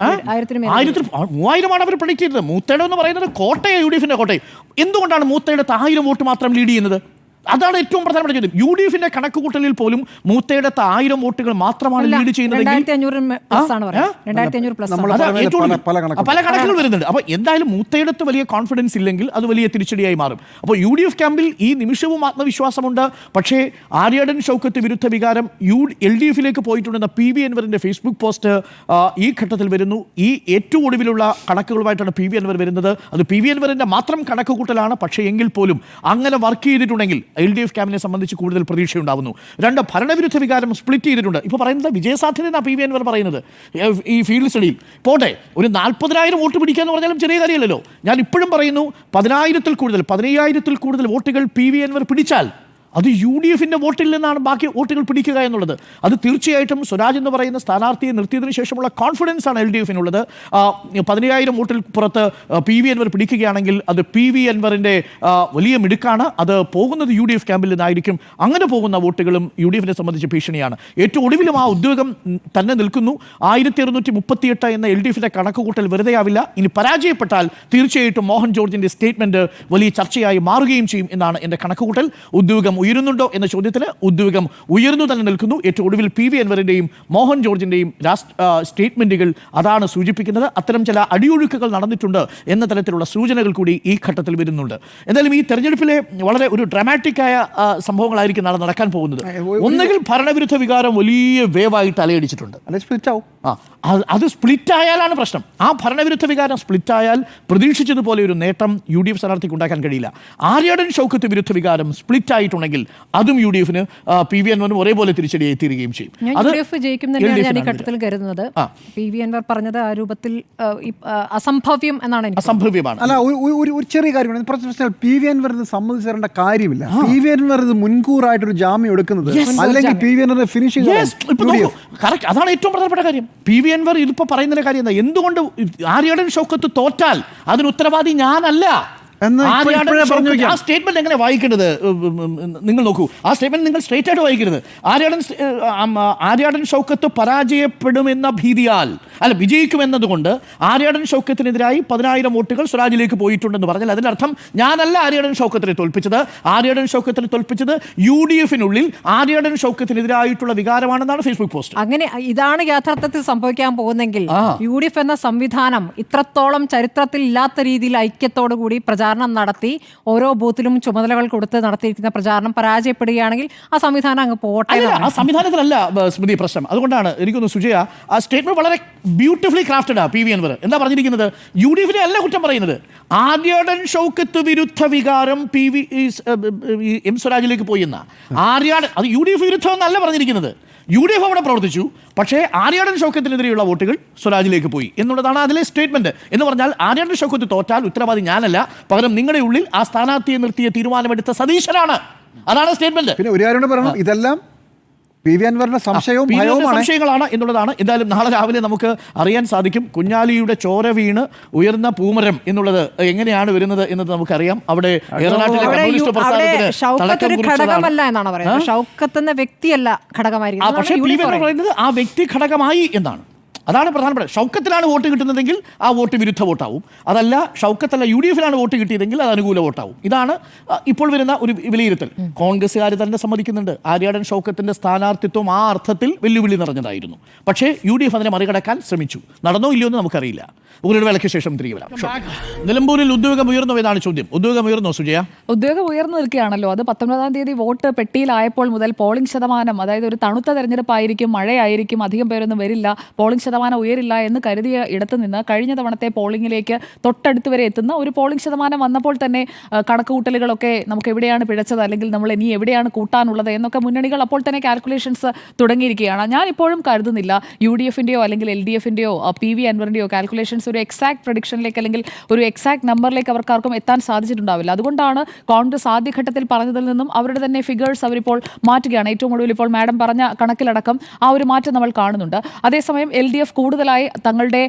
അവർ പ്രഡിക്റ്റ് ചെയ്തത്. മൂത്തേടം എന്ന് പറയുന്നത് കോട്ടയം, UDFിന്റെ കോട്ടയം. എന്തുകൊണ്ടാണ് മൂത്തേടത്ത് 1000 വോട്ട് മാത്രം ലീഡ് ചെയ്യുന്നത്? അതാണ് ഏറ്റവും പ്രധാനപ്പെട്ട ചോദ്യം. UDFിന്റെ കണക്കുകൂട്ടലിൽ പോലും മൂത്തയിടത്ത് 1000 വോട്ടുകൾ മാത്രമാണ് ലീഡ് ചെയ്യുന്നത്. പല കണക്കുകൾ വരുന്നുണ്ട്. അപ്പോൾ എന്തായാലും മൂത്തയിടത്ത് വലിയ കോൺഫിഡൻസ് ഇല്ലെങ്കിൽ അത് വലിയ തിരിച്ചടിയായി മാറും. അപ്പോൾ UDF ക്യാമ്പിൽ ഈ നിമിഷവും ആത്മവിശ്വാസമുണ്ട്. പക്ഷേ ആര്യാടൻ ഷൗക്കത്ത് വിരുദ്ധ വികാരം LDFിലേക്ക് പോയിട്ടുണ്ടെന്ന PV അൻവറിന്റെ ഫേസ്ബുക്ക് പോസ്റ്റ് ഈ ഘട്ടത്തിൽ വരുന്നു. ഈ ഏറ്റവും ഒടുവിലുള്ള കണക്കുകളുമായിട്ടാണ് PV അൻവർ വരുന്നത്. അത് PV അൻവറിന്റെ മാത്രം കണക്കുകൂട്ടലാണ്. പക്ഷേ എങ്കിൽ പോലും അങ്ങനെ വർക്ക് ചെയ്തിട്ടുണ്ടെങ്കിൽ LDF ക്യാമ്പിനെ സംബന്ധിച്ച് കൂടുതൽ പ്രതീക്ഷയുണ്ടാവുന്നു. 2 ഭരണവിരുദ്ധ വികാരം സ്പ്ലിറ്റ് ചെയ്തിട്ടുണ്ട്. ഇപ്പോൾ പറയുന്നത് വിജയസാധ്യത എന്നാണ് PV അൻവർ പറയുന്നത്. ഈ ഫീൽഡ് സ്റ്റഡിയിൽ പോട്ടെ, ഒരു 40,000 വോട്ട് പിടിക്കുക എന്ന് പറഞ്ഞാലും ചെറിയ കാര്യമല്ലല്ലോ. ഞാൻ ഇപ്പോഴും പറയുന്നു 10,000-ൽ കൂടുതൽ 15,000-ൽ കൂടുതൽ വോട്ടുകൾ PV അൻവർ പിടിച്ചാൽ അത് UDFിൻ്റെ വോട്ടിൽ നിന്നാണ് ബാക്കി വോട്ടുകൾ പിടിക്കുക എന്നുള്ളത്. അത് തീർച്ചയായിട്ടും സ്വരാജ് എന്ന് പറയുന്ന സ്ഥാനാർത്ഥിയെ നിർത്തിയതിനു ശേഷമുള്ള കോൺഫിഡൻസ് ആണ് LDFിനുള്ളത്. 10,000 വോട്ടിൽ പുറത്ത് PV അൻവർ പിടിക്കുകയാണെങ്കിൽ അത് PV അൻവറിൻ്റെ വലിയ മിടുക്കാണ്. അത് പോകുന്നത് UDF ക്യാമ്പിൽ നിന്നായിരിക്കും. അങ്ങനെ പോകുന്ന വോട്ടുകളും UDFിനെ സംബന്ധിച്ച് ഭീഷണിയാണ്. ഏറ്റവും ഒടുവിലും ആ ഉദ്യോഗം തന്നെ നിൽക്കുന്നു. 1638 എന്ന LDFിൻ്റെ കണക്കുകൂട്ടൽ വെറുതെയാവില്ല. ഇനി പരാജയപ്പെട്ടാൽ തീർച്ചയായിട്ടും മോഹൻ ജോർജിൻ്റെ സ്റ്റേറ്റ്മെൻറ്റ് വലിയ ചർച്ചയായി മാറുകയും ചെയ്യും എന്നാണ് എൻ്റെ കണക്കുകൂട്ടൽ. ഉദ്യോഗം ഉയരുന്നുണ്ടോ എന്ന ചോദ്യത്തിന് ഉദ്വേഗം ഉയർന്നു തന്നെ നിൽക്കുന്നു. ഏറ്റവും ഒടുവിൽ PV അൻവറിൻ്റെയും മോഹൻ ജോർജിൻ്റെയും സ്റ്റേറ്റ്മെൻറ്റുകൾ അതാണ് സൂചിപ്പിക്കുന്നത്. അത്തരം ചില അടിയൊഴുക്കുകൾ നടന്നിട്ടുണ്ട് എന്ന തരത്തിലുള്ള സൂചനകൾ കൂടി ഈ ഘട്ടത്തിൽ വരുന്നുണ്ട്. എന്തായാലും ഈ തെരഞ്ഞെടുപ്പിലെ വളരെ ഒരു ഡ്രാമാറ്റിക്കായ സംഭവങ്ങളായിരിക്കും നാളെ നടക്കാൻ പോകുന്നത്. ഒന്നുകിൽ ഭരണവിരുദ്ധ വികാരം വലിയ വേവായിട്ട് അലയടിച്ചിട്ടുണ്ട്. അത് സ്പ്ലിറ്റ് ആയാലാണ് പ്രശ്നം. ആ ഭരണവിരുദ്ധ വികാരം സ്പ്ലിറ്റ് ആയാൽ പ്രതീക്ഷിച്ചതുപോലെ ഒരു നേട്ടം UDF സ്ഥാനാർത്ഥിക്ക് ഉണ്ടാക്കാൻ കഴിയില്ല. ആര്യാടൻ ഷൗക്കത്ത് വിരുദ്ധ വികാരം സ്പ്ലിറ്റ് ആയിട്ടുണ്ടെങ്കിൽ അതും UDFന് PV അൻവറിനും ഒരേപോലെ തിരിച്ചടിയായി തീരുകയും ചെയ്യും. UDF ജയിക്കും തന്നെയാണ് ഞാൻ ഈ ഘട്ടത്തിൽ കരുതുന്നത്. PV അൻവർ പറഞ്ഞത് ആ രൂപത്തിൽ അസംഭവ്യം എന്നാണ്. അസംഭവ്യമാണ്. അല്ല, ഒരു ചെറിയ കാര്യമാണ്. PV അൻവർ ഇത് സമ്മതിച്ചു തരേണ്ട കാര്യമില്ല. PV അൻവർ ഇത് മുൻകൂറായിട്ടൊരു ജാമ്യം എടുക്കുന്നത്, അല്ലെങ്കിൽ PV അൻവറിനെ ഫിനിഷ് ചെയ്യുക. അതാണ് ഏറ്റവും പ്രധാനപ്പെട്ട കാര്യം. PV അൻവർ ഇതിപ്പോ പറയുന്ന കാര്യം എന്താ? എന്തുകൊണ്ട് ആര്യാടൻ ഷൗക്കത്ത് തോറ്റാൽ അതിന് ഉത്തരവാദി ഞാനല്ല. ആ സ്റ്റേറ്റ്മെന്റ് എങ്ങനെ വായിക്കേണ്ടത് നിങ്ങൾ നോക്കൂ. ആ സ്റ്റേറ്റ്മെന്റ് നിങ്ങൾ സ്ട്രേറ്റ് ആയിട്ട് വായിക്കരുത്. ആര്യാടൻ ഷൗക്കത്ത് പരാജയപ്പെടുമെന്ന ഭീതിയാൽ വിജയിക്കുമെന്നതുകൊണ്ട് ആര്യാടൻ ഷൗക്കത്തിനെതിരായി 10,000 വോട്ടുകൾ സ്വരാജിലേക്ക് പോയിട്ടുണ്ടെന്ന് പറഞ്ഞാൽ അതിനർത്ഥം ഞാനല്ല ആര്യാടൻ ഷൗക്കത്തിനെ തോൽപ്പിച്ചത്. ആര്യാടൻ ഷൗക്കത്തിനെ തോൽപ്പിച്ചത് UDFനുള്ളിൽ ആര്യാടൻ ഷൗക്കത്തിനെതിരായിട്ടുള്ള വികാരമാണെന്നാണ് ഫേസ്ബുക്ക് പോസ്റ്റ്. അങ്ങനെ ഇതാണ് യഥാർത്ഥത്തിൽ സംഭവിക്കാൻ പോകുന്നെങ്കിൽ UDF എന്ന സംവിധാനം ഇത്രത്തോളം ചരിത്രത്തിൽ ഇല്ലാത്ത രീതിയിൽ ഐക്യത്തോടു കൂടി പ്രചാരണം നടത്തി ഓരോ ബൂത്തിലും ചുമതലകൾ കൊടുത്ത് നടത്തിയിരിക്കുന്ന പ്രചാരണം പരാജയപ്പെടുകയാണെങ്കിൽ ആ സംവിധാനം അങ്ങ് പോട്ടെ. ആ സംവിധാനത്തിലല്ല സ്മൃതി പ്രശ്നം. അതുകൊണ്ടാണ് എനിക്കൊന്ന് സുജയ ആ സ്റ്റേറ്റ്മെന്റ് വളരെ ബ്യൂട്ടിഫുള്ളി ക്രാഫ്റ്റഡ് PV അൻവർ എന്താ പറഞ്ഞിരിക്കുന്നത്? UDFനെ അല്ല കുറ്റം പറയുന്നത്. ആര്യാടൻ ഷൗക്കത്ത് വിരുദ്ധ വികാരം എം സ്വരാജിലേക്ക് പോയി എന്ന അത് UDF വിരുദ്ധം എന്നല്ല പറഞ്ഞിരിക്കുന്നത്. UDF അവിടെ പ്രവർത്തിച്ചു, പക്ഷേ ആര്യാടൻ ഷൗക്കത്തിനെതിരെയുള്ള വോട്ടുകൾ സ്വരാജിലേക്ക് പോയി എന്നുള്ളതാണ് അതിലെ സ്റ്റേറ്റ്മെന്റ്. എന്ന് പറഞ്ഞാൽ ആര്യാടൻ ഷൗക്കത്ത് തോറ്റാൽ ഉത്തരവാദി ഞാനല്ല, പകരം നിങ്ങളുടെ ഉള്ളിൽ ആ സ്ഥാനാർത്ഥിയെ നിർത്തിയ തീരുമാനമെടുത്ത സതീശനാണ്. അതാണ് സ്റ്റേറ്റ്മെന്റ്. പിന്നെ ഒരു കാര്യം പറയണം, ഇതെല്ലാം PV അൻവറിന്റെ സംശയങ്ങളാണ് എന്നുള്ളതാണ്. എന്തായാലും നാളെ രാവിലെ നമുക്ക് അറിയാൻ സാധിക്കും. കുഞ്ഞാലിയുടെ ചോര വീണ് ഉയർന്ന പൂമരം എന്നുള്ളത് എങ്ങനെയാണ് വരുന്നത് എന്നത് നമുക്കറിയാം. അവിടെ ഘടകമല്ല എന്നാണ് പറയുന്നത്. ഷൗക്കത്ത് എന്ന വ്യക്തിയല്ല ഘടകമായിരിക്കും. പക്ഷേ PV അൻവർ പറയുന്നത് ആ വ്യക്തി ഘടകമായി എന്നാണ്. അതാണ് പ്രധാനപ്പെട്ട. ഷൗക്കത്തിലാണ് വോട്ട് കിട്ടുന്നതെങ്കിൽ ആ വോട്ട് വിരുദ്ധ വോട്ടാവും. അതല്ല, ഷൗക്കത്തല്ല UDFിലാണ് വോട്ട് കിട്ടിയതെങ്കിൽ അത് അനുകൂല വോട്ടാവും. ഇതാണ് ഇപ്പോൾ വരുന്ന ഒരു വിലയിരുത്തൽ. കോൺഗ്രസ്സുകാർ തന്നെ സമ്മതിക്കുന്നുണ്ട് ആര്യാടൻ ഷൗക്കത്തിന്റെ സ്ഥാനാർത്ഥിത്വം ആ അർത്ഥത്തിൽ വെല്ലുവിളി നിറഞ്ഞതായിരുന്നു. പക്ഷേ UDF അതിനെ മറികടക്കാൻ ശ്രമിച്ചു. നടന്നോ ഇല്ലയോ എന്ന് നമുക്കറിയില്ല. ഒരു വേളയ്ക്ക് ശേഷം തിരികെ വരാം. നിലമ്പൂരിൽ ഉദ്യോഗം ഉയർന്നോ എന്നാണ് ചോദ്യം. ഉദ്യോഗം ഉയർന്നോ സുജയ? ഉദ്യോഗം ഉയർന്നു നിൽക്കുകയാണല്ലോ. അത് 19-ാം തീയതി വോട്ട് പെട്ടിയിലായപ്പോൾ മുതൽ പോളിംഗ് ശതമാനം, അതായത് ഒരു തണുത്ത തെരഞ്ഞെടുപ്പായിരിക്കും, മഴയായിരിക്കും, അധികം പേരൊന്നും വരില്ല, പോളിംഗ് ശതമാനം ഉയരില്ല എന്ന് കരുതിയ ഇടത്ത് നിന്ന് കഴിഞ്ഞ തവണത്തെ പോളിംഗിലേക്ക് തൊട്ടടുത്ത് വരെ എത്തുന്ന ഒരു പോളിംഗ് ശതമാനം വന്നപ്പോൾ തന്നെ കണക്കുകൂട്ടലുകളൊക്കെ നമുക്ക് എവിടെയാണ് പിഴച്ചത്, അല്ലെങ്കിൽ നമ്മൾ ഇനി എവിടെയാണ് കൂട്ടാനുള്ളത് എന്നൊക്കെ മുന്നണികൾ അപ്പോൾ തന്നെ കാൽക്കുലേഷൻസ് തുടങ്ങിയിരിക്കുകയാണ്. ഞാൻ ഇപ്പോഴും കരുതുന്നില്ല UDFിൻ്റെയോ അല്ലെങ്കിൽ LDFിൻ്റെയോ PV അൻവറിൻ്റെയോ കാൽക്കുലേഷൻസ് ഒരു എക്സാക്ട് പ്രഡിക്ഷനിലേക്ക് അല്ലെങ്കിൽ ഒരു എക്സാക്ട് നമ്പറിലേക്ക് അവർക്കാർക്കും എത്താൻ സാധിച്ചിട്ടുണ്ടാവില്ല. അതുകൊണ്ടാണ് കോൺഗ്രസ് ആദ്യഘട്ടത്തിൽ പറഞ്ഞതിൽ നിന്നും അവരുടെ തന്നെ ഫിഗേഴ്സ് അവരിപ്പോൾ മാറ്റുകയാണ്. ഏറ്റവും ഒടുവിൽ ഇപ്പോൾ മാഡം പറഞ്ഞ കണക്കിലടക്കം ആ ഒരു മാറ്റം നമ്മൾ കാണുന്നുണ്ട്. അതേസമയം LDF കൂടുതലായി തങ്ങളുടെ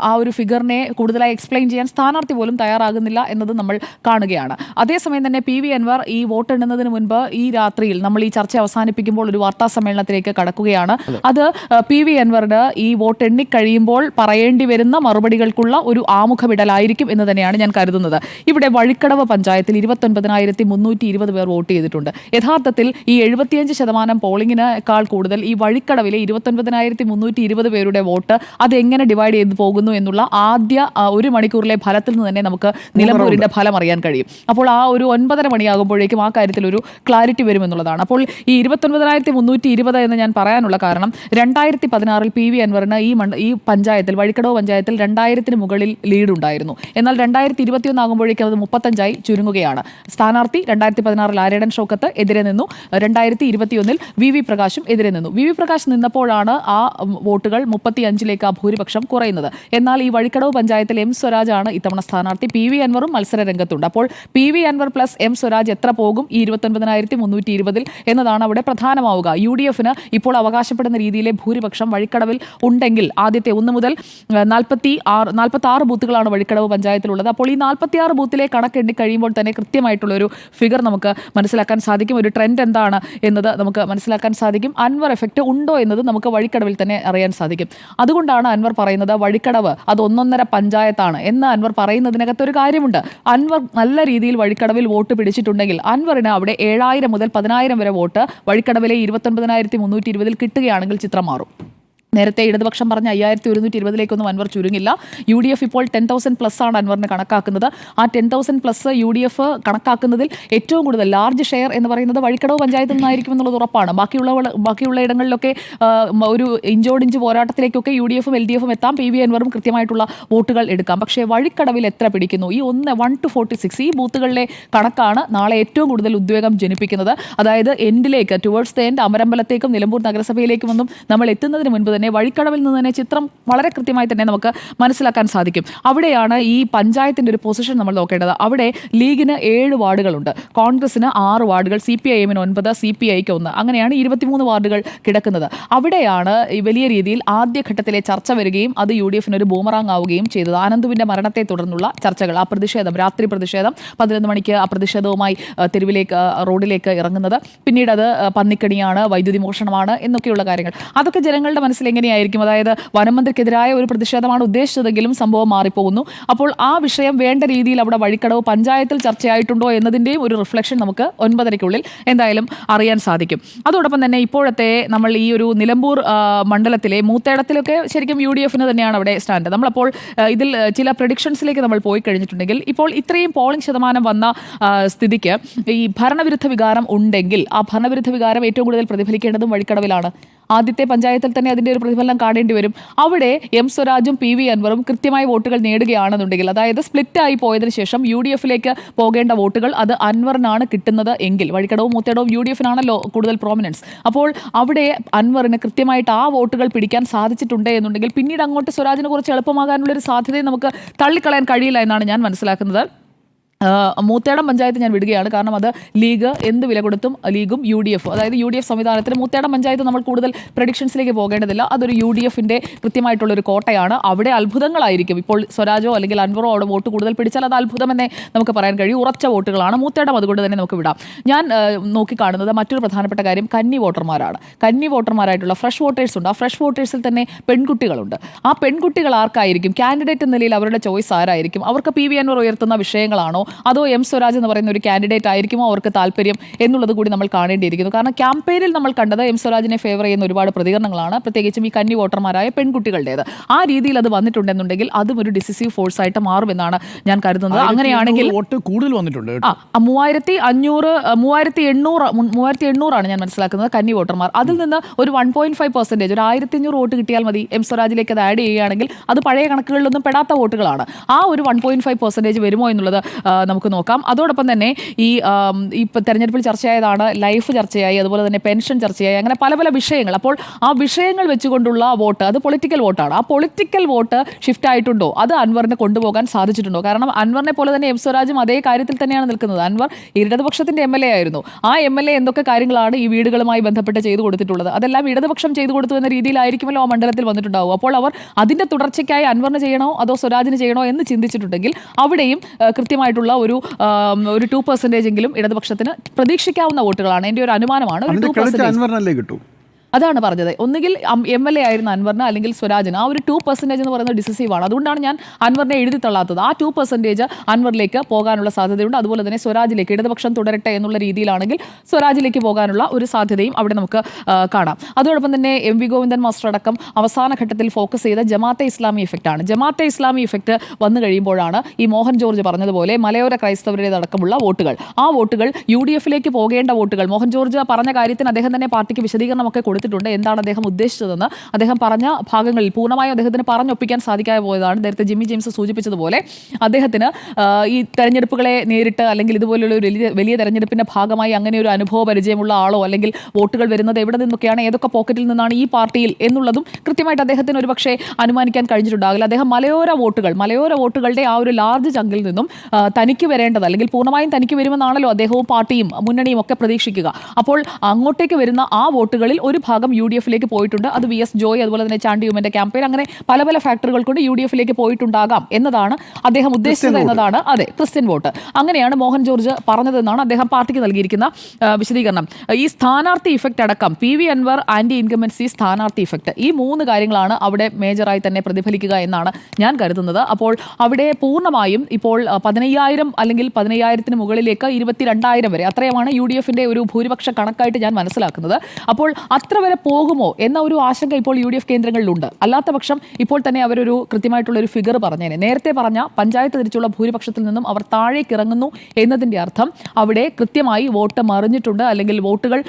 ആ ഒരു ഫിഗറിനെ കൂടുതലായി എക്സ്പ്ലെയിൻ ചെയ്യാൻ സ്ഥാനാർത്ഥി പോലും തയ്യാറാകുന്നില്ല എന്നത് നമ്മൾ കാണുകയാണ്. അതേസമയം തന്നെ PV അൻവർ ഈ വോട്ട് എണ്ണുന്നതിന് മുൻപ് ഈ രാത്രിയിൽ നമ്മൾ ഈ ചർച്ച അവസാനിപ്പിക്കുമ്പോൾ ഒരു വാർത്താ സമ്മേളനത്തിലേക്ക് കടക്കുകയാണ്. അത് PV അൻവറിന് ഈ വോട്ട് എണ്ണിക്കഴിയുമ്പോൾ പറയേണ്ടി വരുന്ന മറുപടികൾക്കുള്ള ഒരു ആമുഖമിടലായിരിക്കും എന്ന് തന്നെയാണ് ഞാൻ കരുതുന്നത്. ഇവിടെ വഴിക്കടവ് പഞ്ചായത്തിൽ 29,320 പേർ വോട്ട് ചെയ്തിട്ടുണ്ട്. യഥാർത്ഥത്തിൽ ഈ 75% പോളിംഗിനേക്കാൾ കൂടുതൽ ഈ വഴിക്കടവിലെ 29,320 പേരുടെ വോട്ട് അതെങ്ങനെ ഡിവൈഡ് ചെയ്ത് പോകുന്നു എന്നുള്ള ആദ്യ 1 മണിക്കൂറിലെ ഫലത്തിൽ നിന്ന് തന്നെ നമുക്ക് നിലമ്പൂരിന്റെ ഫലം അറിയാൻ കഴിയും. അപ്പോൾ ആ ഒരു 9:30 മണിയാകുമ്പോഴേക്കും ആ കാര്യത്തിൽ ഒരു ക്ലാരിറ്റി വരുമെന്നുള്ളതാണ്. അപ്പോൾ ഈ 29,320 എന്ന് ഞാൻ പറയാനുള്ള കാരണം 2016 PV അൻവറിന് ഈ പഞ്ചായത്തിൽ വഴിക്കടവ് പഞ്ചായത്തിൽ 2000-ന് മുകളിൽ ലീഡ് ഉണ്ടായിരുന്നു. എന്നാൽ 2021 ആകുമ്പോഴേക്കും അത് 35 ചുരുങ്ങുകയാണ്. സ്ഥാനാർത്ഥി 2016 ആര്യാടൻ ഷൗക്കത്ത് എതിരെ നിന്നു, 2021 VV പ്രകാശും എതിരെ നിന്നു. VV പ്രകാശ് നിന്നപ്പോഴാണ് ആ വോട്ടുകൾ 35-ലേക്ക് ആ ഭൂരിപക്ഷം കുറയുന്നത്. എന്നാൽ ഈ വഴിക്കടവ് പഞ്ചായത്തിൽ M സ്വരാജ് ആണ് ഇത്തവണ സ്ഥാനാർത്ഥി. PV അൻവറും മത്സര രംഗത്തുണ്ട്. അപ്പോൾ PV Anvar plus M Swaraj എത്ര പോകും ഈ 29,320 എന്നതാണ് അവിടെ പ്രധാനമാവുക. UDFന് ഇപ്പോൾ അവകാശപ്പെടുന്ന രീതിയിലെ ഭൂരിപക്ഷം വഴിക്കടവിൽ ഉണ്ടെങ്കിൽ ആദ്യത്തെ 1 മുതൽ 46 ബൂത്തുകളാണ് വഴിക്കടവ് പഞ്ചായത്തിലുള്ളത്. അപ്പോൾ ഈ 46 ബൂത്തിലെ കണക്കെണ്ണി കഴിയുമ്പോൾ തന്നെ കൃത്യമായിട്ടുള്ളൊരു ഫിഗർ നമുക്ക് മനസ്സിലാക്കാൻ സാധിക്കും. ഒരു ട്രെൻഡ് എന്താണ് എന്നത് നമുക്ക് മനസ്സിലാക്കാൻ സാധിക്കും. അൻവർ എഫക്റ്റ് ഉണ്ടോ എന്നത് നമുക്ക് വഴിക്കടവിൽ തന്നെ അറിയാൻ സാധിക്കും. അതുകൊണ്ടാണ് അൻവർ പറയുന്നത് വഴിക്കടവ് അത് 1.5 പഞ്ചായത്താണ് എന്ന് അൻവർ പറയുന്നതിനകത്തൊരു കാര്യമുണ്ട്. അൻവർ നല്ല രീതിയിൽ വഴിക്കടവിൽ വോട്ട് പിടിച്ചിട്ടുണ്ടെങ്കിൽ അൻവറിന് അവിടെ 7,000 മുതൽ 10,000 വരെ വോട്ട് വഴിക്കടവിലെ 29,320 കിട്ടുകയാണെങ്കിൽ ചിത്രം മാറും. നേരത്തെ ഇടതുപക്ഷം പറഞ്ഞ 5,120 അൻവർ ചുരുങ്ങില്ല. UDF ഇപ്പോൾ 10,000 പ്ലസ് ആണ് അൻവറിന് കണക്കാക്കുന്നത്. ആ 10,000 പ്ലസ് UDF കണക്കാക്കുന്നതിൽ ഏറ്റവും കൂടുതൽ ലാർജ് ഷെയർ എന്ന് പറയുന്നത് വഴിക്കടവ് പഞ്ചായത്തിൽ നിന്നായിരിക്കും എന്നുള്ളത് ഉറപ്പാണ്. ബാക്കിയുള്ള ഇടങ്ങളിലൊക്കെ ഒരു ഇഞ്ചോടിഞ്ച് പോരാട്ടത്തിലേക്കൊക്കെ UDFും LDFും എത്താം. PV അൻവറും കൃത്യമായിട്ടുള്ള വോട്ടുകൾ എടുക്കാം. പക്ഷേ വഴിക്കടവിൽ എത്ര പിടിക്കുന്നു? ഈ 1 to 46 ഈ ബൂത്തുകളിലെ കണക്കാണ് നാളെ ഏറ്റവും കൂടുതൽ ഉദ്വേഗം ജനിപ്പിക്കുന്നത്. അതായത് എൻഡിലേക്ക് ടുവേർഡ്സ് ദ എൻഡ് അമരമ്പലത്തേക്കും നിലമ്പൂർ നഗരസഭയിലേക്കും ഒന്നും നമ്മൾ എത്തുന്നതിന് മുൻപ് വഴിക്കടവിൽ നിന്ന് തന്നെ ചിത്രം വളരെ കൃത്യമായി തന്നെ നമുക്ക് മനസ്സിലാക്കാൻ സാധിക്കും. അവിടെയാണ് ഈ പഞ്ചായത്തിന്റെ ഒരു പൊസിഷൻ നമ്മൾ നോക്കേണ്ടത്. അവിടെ ലീഗിന് 7 വാർഡുകളുണ്ട്, കോൺഗ്രസിന് 6 വാർഡുകൾ, CPIM 9, CPIക്ക് 1, അങ്ങനെയാണ് 23 വാർഡുകൾ കിടക്കുന്നത്. അവിടെയാണ് ഈ വലിയ രീതിയിൽ ആദ്യഘട്ടത്തിലെ ചർച്ച വരികയും അത് UDFന് ഒരു ബൂമറാങ് ആവുകയും ചെയ്തത്. ആനന്ദുവിന്റെ മരണത്തെ തുടർന്നുള്ള ചർച്ചകൾ, ആ പ്രതിഷേധം, രാത്രി പ്രതിഷേധം, 11 മണിക്ക് ആ പ്രതിഷേധവുമായി റോഡിലേക്ക് ഇറങ്ങുന്നത്, പിന്നീട് അത് പന്നിക്കണിയാണ്, വൈദ്യുതി മോഷണമാണ് എന്നൊക്കെയുള്ള കാര്യങ്ങൾ. അതൊക്കെ ജനങ്ങളുടെ മനസ്സിൽ എങ്ങനെയായിരിക്കും? അതായത് വനമന്ത്രിക്കെതിരായ ഒരു പ്രതിഷേധമാണ് ഉദ്ദേശിച്ചതെങ്കിലും സംഭവം മാറിപ്പോകുന്നു. അപ്പോൾ ആ വിഷയം വേണ്ട രീതിയിൽ അവിടെ വഴിക്കടവ് പഞ്ചായത്തിൽ ചർച്ചയായിട്ടുണ്ടോ എന്നതിൻ്റെയും ഒരു റിഫ്ലക്ഷൻ നമുക്ക് 9:30 എന്തായാലും അറിയാൻ സാധിക്കും. അതോടൊപ്പം തന്നെ ഇപ്പോഴത്തെ നമ്മൾ ഈ ഒരു നിലമ്പൂർ മണ്ഡലത്തിലെ മൂത്തേടത്തിലൊക്കെ ശരിക്കും UDFന് തന്നെയാണ് അവിടെ സ്റ്റാൻഡ്. നമ്മളപ്പോൾ ഇതിൽ ചില പ്രഡിക്ഷൻസിലേക്ക് നമ്മൾ പോയി കഴിഞ്ഞിട്ടുണ്ടെങ്കിൽ ഇപ്പോൾ ഇത്രയും പോളിംഗ് ശതമാനം വന്ന സ്ഥിതിക്ക് ഈ ഭരണവിരുദ്ധ വികാരം ഉണ്ടെങ്കിൽ ആ ഭരണവിരുദ്ധ വികാരം ഏറ്റവും കൂടുതൽ പ്രതിഫലിക്കേണ്ടതും വഴിക്കടവിലാണ്. ആദ്യത്തെ പഞ്ചായത്തിൽ തന്നെ അതിൻ്റെ ഒരു പ്രതിഫലനം കാണേണ്ടി വരും. അവിടെ M സ്വരാജും PV അൻവറും കൃത്യമായി വോട്ടുകൾ നേടുകയാണെന്നുണ്ടെങ്കിൽ, അതായത് സ്പ്ലിറ്റായി പോയതിനു ശേഷം UDFിലേക്ക് പോകേണ്ട വോട്ടുകൾ അത് അൻവറിനാണ് കിട്ടുന്നത് എങ്കിൽ, വഴിക്കടവും മൂത്തേടവും UDFിനാണല്ലോ കൂടുതൽ പ്രോമിനൻസ്. അപ്പോൾ അവിടെ അൻവറിന് കൃത്യമായിട്ട് ആ വോട്ടുകൾ പിടിക്കാൻ സാധിച്ചിട്ടുണ്ട് എന്നുണ്ടെങ്കിൽ പിന്നീട് അങ്ങോട്ട് സ്വരാജിന് കുറച്ച് എളുപ്പമാകാനുള്ളൊരു സാധ്യതയെ നമുക്ക് തള്ളിക്കളയാൻ കഴിയില്ല എന്നാണ് ഞാൻ മനസ്സിലാക്കുന്നത്. മൂത്തേടം പഞ്ചായത്ത് ഞാൻ വിടുകയാണ്. കാരണം അത് ലീഗ് എന്ത് വില കൊടുത്തും ലീഗും UDF, അതായത് UDF സംവിധാനത്തിൽ മൂത്തേടം പഞ്ചായത്ത് നമ്മൾ കൂടുതൽ പ്രഡിക്ഷൻസിലേക്ക് പോകേണ്ടതില്ല. അതൊരു UDFിൻ്റെ കൃത്യമായിട്ടുള്ളൊരു കോട്ടയാണ്. അവിടെ അത്ഭുതങ്ങളായിരിക്കും. ഇപ്പോൾ സ്വരാജോ അല്ലെങ്കിൽ അൻവറോ അവിടെ വോട്ട് കൂടുതൽ പിടിച്ചാൽ അത് അത്ഭുതമെന്നേ നമുക്ക് പറയാൻ കഴിയും. ഉറച്ച വോട്ടുകളാണ് മൂത്തേടം, അതുകൊണ്ട് തന്നെ നമുക്ക് വിടാം. ഞാൻ നോക്കിക്കാണുന്നത് മറ്റൊരു പ്രധാനപ്പെട്ട കാര്യം കന്നി വോട്ടർമാരാണ്. കന്നി വോട്ടർമാരായിട്ടുള്ള ഫ്രഷ് വോട്ടേഴ്സ് ഉണ്ട്. ആ ഫ്രഷ് വോട്ടേഴ്സിൽ തന്നെ പെൺകുട്ടികളുണ്ട്. ആ പെൺകുട്ടികൾ ആർക്കായിരിക്കും? കാൻഡിഡേറ്റ് എന്ന നിലയിൽ അവരുടെ ചോയ്സ് ആരായിരിക്കും? അവർക്ക് PV അൻവർ ഉയർത്തുന്ന വിഷയങ്ങളാണോ അതോ M സ്വരാജ് എന്ന് പറയുന്ന ഒരു കാൻഡിഡേറ്റ് ആയിരിക്കുമോ അവർക്ക് താല്പര്യം എന്നുള്ളത് കൂടി നമ്മൾ കാണേണ്ടിയിരിക്കുന്നു. കാരണം ക്യാമ്പയിനിൽ നമ്മൾ കണ്ടത് M സ്വരാജിനെ ഫേവർ ചെയ്യുന്ന ഒരുപാട് പ്രതികരണങ്ങളാണ്, പ്രത്യേകിച്ചും ഈ കന്നി വോട്ടർമാരായ പെൺകുട്ടികളുടേത്. ആ രീതിയിൽ അത് വന്നിട്ടുണ്ടെന്നുണ്ടെങ്കിൽ അതും ഒരു ഡിസിസീവ് ഫോഴ്സ് ആയിട്ട് മാറുമെന്നാണ് ഞാൻ കരുതുന്നത്. അങ്ങനെയാണെങ്കിൽ വോട്ട് കൂടുതൽ വന്നിട്ടുണ്ട്. 3,800 ഞാൻ മനസ്സിലാക്കുന്നത് കന്നി വോട്ടർമാർ. അതിൽ നിന്ന് ഒരു 1.5%, ഒരു 1,500 വോട്ട് കിട്ടിയാൽ മതി. M സ്വരാജിലേക്ക് അത് ആഡ് ചെയ്യുകയാണെങ്കിൽ അത് പഴയ കണക്കുകളിലൊന്നും പെടാത്ത വോട്ടുകളാണ്. ആ ഒരു 1.5% വരുമോ എന്നുള്ളത് നമുക്ക് നോക്കാം. അതോടൊപ്പം തന്നെ ഈ തെരഞ്ഞെടുപ്പിൽ ചർച്ചയായതാണ് ലൈഫ് ചർച്ചയായി, അതുപോലെ തന്നെ പെൻഷൻ ചർച്ചയായി, അങ്ങനെ പല പല വിഷയങ്ങൾ. അപ്പോൾ ആ വിഷയങ്ങൾ വെച്ചുകൊണ്ടുള്ള വോട്ട് അത് പൊളിറ്റിക്കൽ വോട്ടാണ്. ആ പൊളിറ്റിക്കൽ വോട്ട് ഷിഫ്റ്റ് ആയിട്ടുണ്ടോ? അത് അൻവറിനെ കൊണ്ടുപോകാൻ സാധിച്ചിട്ടുണ്ടോ? കാരണം അൻവറിനെ പോലെ തന്നെ M സ്വരാജും അതേ കാര്യത്തിൽ തന്നെയാണ് നിൽക്കുന്നത്. അൻവർ ഇടതുപക്ഷത്തിന്റെ MLA ആയിരുന്നു. ആ MLA എന്തൊക്കെ കാര്യങ്ങളാണ് ഈ വീടുകളുമായി ബന്ധപ്പെട്ട് ചെയ്തു കൊടുത്തിട്ടുള്ളത്? അതെല്ലാം ഇടതുപക്ഷം ചെയ്തു കൊടുത്തു എന്ന രീതിയിലായിരിക്കുമല്ലോ ആ മണ്ഡലത്തിൽ വന്നിട്ടുണ്ടാവും. അപ്പോൾ അവർ അതിന്റെ തുടർച്ചയ്ക്കായി അൻവറിന് ചെയ്യണോ അതോ സ്വരാജിന് ചെയ്യണോ എന്ന് ചിന്തിച്ചിട്ടുണ്ടെങ്കിൽ അവിടെയും കൃത്യമായിട്ടുള്ള ഒരു 2% എങ്കിലും ഇടതുപക്ഷത്തിന് പ്രതീക്ഷിക്കാവുന്ന വോട്ടുകളാണ്. എൻ്റെ ഒരു അനുമാനമാണ്. ഒരു 2% കിട്ടും. അതാണ് പറഞ്ഞത്. ഒന്നുകിൽ MLA ആയിരുന്ന അൻവറിന് അല്ലെങ്കിൽ സ്വരാജിന് ആ ഒരു 2% എന്ന് പറയുന്നത് ഡിസിസീവാണ്. അതുകൊണ്ടാണ് ഞാൻ അൻവറിനെ എഴുതി തള്ളാത്തത്. ആ 2% അൻവറിലേക്ക് പോകാനുള്ള സാധ്യതയുണ്ട്. അതുപോലെ തന്നെ സ്വരാജിലേക്ക് ഇടതുപക്ഷം തുടരട്ടെ എന്നുള്ള രീതിയിലാണെങ്കിൽ സ്വരാജിലേക്ക് പോകാനുള്ള ഒരു സാധ്യതയും അവിടെ നമുക്ക് കാണാം. അതോടൊപ്പം തന്നെ MV ഗോവിന്ദൻ മാസ്റ്റർ അടക്കം അവസാന ഘട്ടത്തിൽ ഫോക്കസ് ചെയ്ത ജമാഅത്തെ ഇസ്ലാമി ഇഫക്റ്റാണ്. ജമാഅത്തെ ഇസ്ലാമി ഇഫക്റ്റ് വന്നു കഴിയുമ്പോഴാണ് ഈ മോഹൻ ജോർജ് പറഞ്ഞതുപോലെ മലയോര ക്രൈസ്തവരുടേതടക്കമുള്ള വോട്ടുകൾ, ആ വോട്ടുകൾ UDFിലേക്ക് പോകേണ്ട വോട്ടുകൾ, മോഹൻ ജോർജ് പറഞ്ഞ കാര്യത്തിന് അദ്ദേഹം തന്നെ പാർട്ടിക്ക് വിശദീകരണമൊക്കെ കൊടുത്തിട്ടുണ്ട്. എന്താണ് അദ്ദേഹം ഉദ്ദേശിച്ചതെന്ന് അദ്ദേഹം പറഞ്ഞ ഭാഗങ്ങളിൽ പൂർണ്ണമായും അദ്ദേഹത്തിന് പറഞ്ഞൊപ്പിക്കാൻ സാധിക്കാതെ പോയതാണ്. നേരത്തെ ജിമ്മി ജെയിംസ് സൂചിപ്പിച്ചതുപോലെ അദ്ദേഹത്തിന് ഈ തെരഞ്ഞെടുപ്പുകളെ നേരിട്ട് അല്ലെങ്കിൽ ഇതുപോലുള്ള ഒരു വലിയ തെരഞ്ഞെടുപ്പിന്റെ ഭാഗമായി അങ്ങനെ ഒരു അനുഭവ പരിചയമുള്ള ആളോ അല്ലെങ്കിൽ വോട്ടുകൾ വരുന്നത് എവിടെ നിന്നൊക്കെയാണ്, ഏതൊക്കെ പോക്കറ്റിൽ നിന്നാണ് ഈ പാർട്ടിയിൽ എന്നുള്ളതും കൃത്യമായിട്ട് അദ്ദേഹത്തിന് ഒരു പക്ഷേ അനുമാനിക്കാൻ കഴിഞ്ഞിട്ടുണ്ടാകില്ല. അദ്ദേഹം മലയോര വോട്ടുകളുടെ ആ ഒരു ലാർജ് ചങ്കിൽ നിന്നും തനിക്ക് വരേണ്ടത് അല്ലെങ്കിൽ പൂർണ്ണമായും തനിക്ക് വരുമെന്നാണല്ലോ അദ്ദേഹവും പാർട്ടിയും മുന്നണിയും ഒക്കെ പ്രതീക്ഷിക്കുക. അപ്പോൾ അങ്ങോട്ടേക്ക് വരുന്ന ആ വോട്ടുകളിൽ ഒരു ഭാഗം UDF-ലേക്ക് പോയിട്ടുണ്ട്. അത് VS ജോയ്, അതുപോലെ തന്നെ ചാണ്ടി ഉമ്മന്റെ ക്യാമ്പയിൻ, അങ്ങനെ പല പല ഫാക്ടറുകൾ കൊണ്ട് UDF-ലേക്ക് പോയിട്ടുണ്ടാകാം എന്നതാണ് അദ്ദേഹം ഉദ്ദേശിച്ചത് എന്നതാണ്. അതെ, ക്രിസ്ത്യൻ വോട്ട്. അങ്ങനെയാണ് മോഹൻ ജോർജ് പറഞ്ഞതെന്നാണ് അദ്ദേഹം പാർട്ടിക്ക് നൽകിയിരിക്കുന്ന വിശദീകരണം. ഈ സ്ഥാനാർത്ഥി ഇഫക്റ്റ് അടക്കം PV അൻവർ ആന്റി ഇൻകംബൻസി സ്ഥാനാർത്ഥി ഇഫക്റ്റ്, ഈ 3 കാര്യങ്ങളാണ് അവിടെ മേജറായി തന്നെ പ്രതിഫലിക്കുക എന്നാണ് ഞാൻ കരുതുന്നത്. അപ്പോൾ അവിടെ പൂർണ്ണമായും ഇപ്പോൾ 15,000 അല്ലെങ്കിൽ 15,000-ന് മുകളിലേക്ക് 22,000 വരെ, അത്രയുമാണ് UDF-ന്റെ ഒരു ഭൂരിപക്ഷ കണക്കായിട്ട് ഞാൻ മനസ്സിലാക്കുന്നത്. അപ്പോൾ അത്ര വരെ പോകുമോ എന്ന ഒരു ആശങ്ക ഇപ്പോൾ UDF കേന്ദ്രങ്ങളിലുണ്ട്. അല്ലാത്ത പക്ഷം ഇപ്പോൾ തന്നെ അവരൊരു കൃത്യമായിട്ടുള്ള ഒരു ഫിഗർ പറഞ്ഞേനെ. നേരത്തെ പറഞ്ഞ പഞ്ചായത്ത് തിരിച്ചുള്ള ഭൂരിപക്ഷത്തിൽ നിന്നും അവർ താഴേക്ക് ഇറങ്ങുന്നു എന്നതിൻ്റെ അർത്ഥം അവിടെ കൃത്യമായി വോട്ട് മറിഞ്ഞിട്ടുണ്ട്, അല്ലെങ്കിൽ വോട്ടുകൾ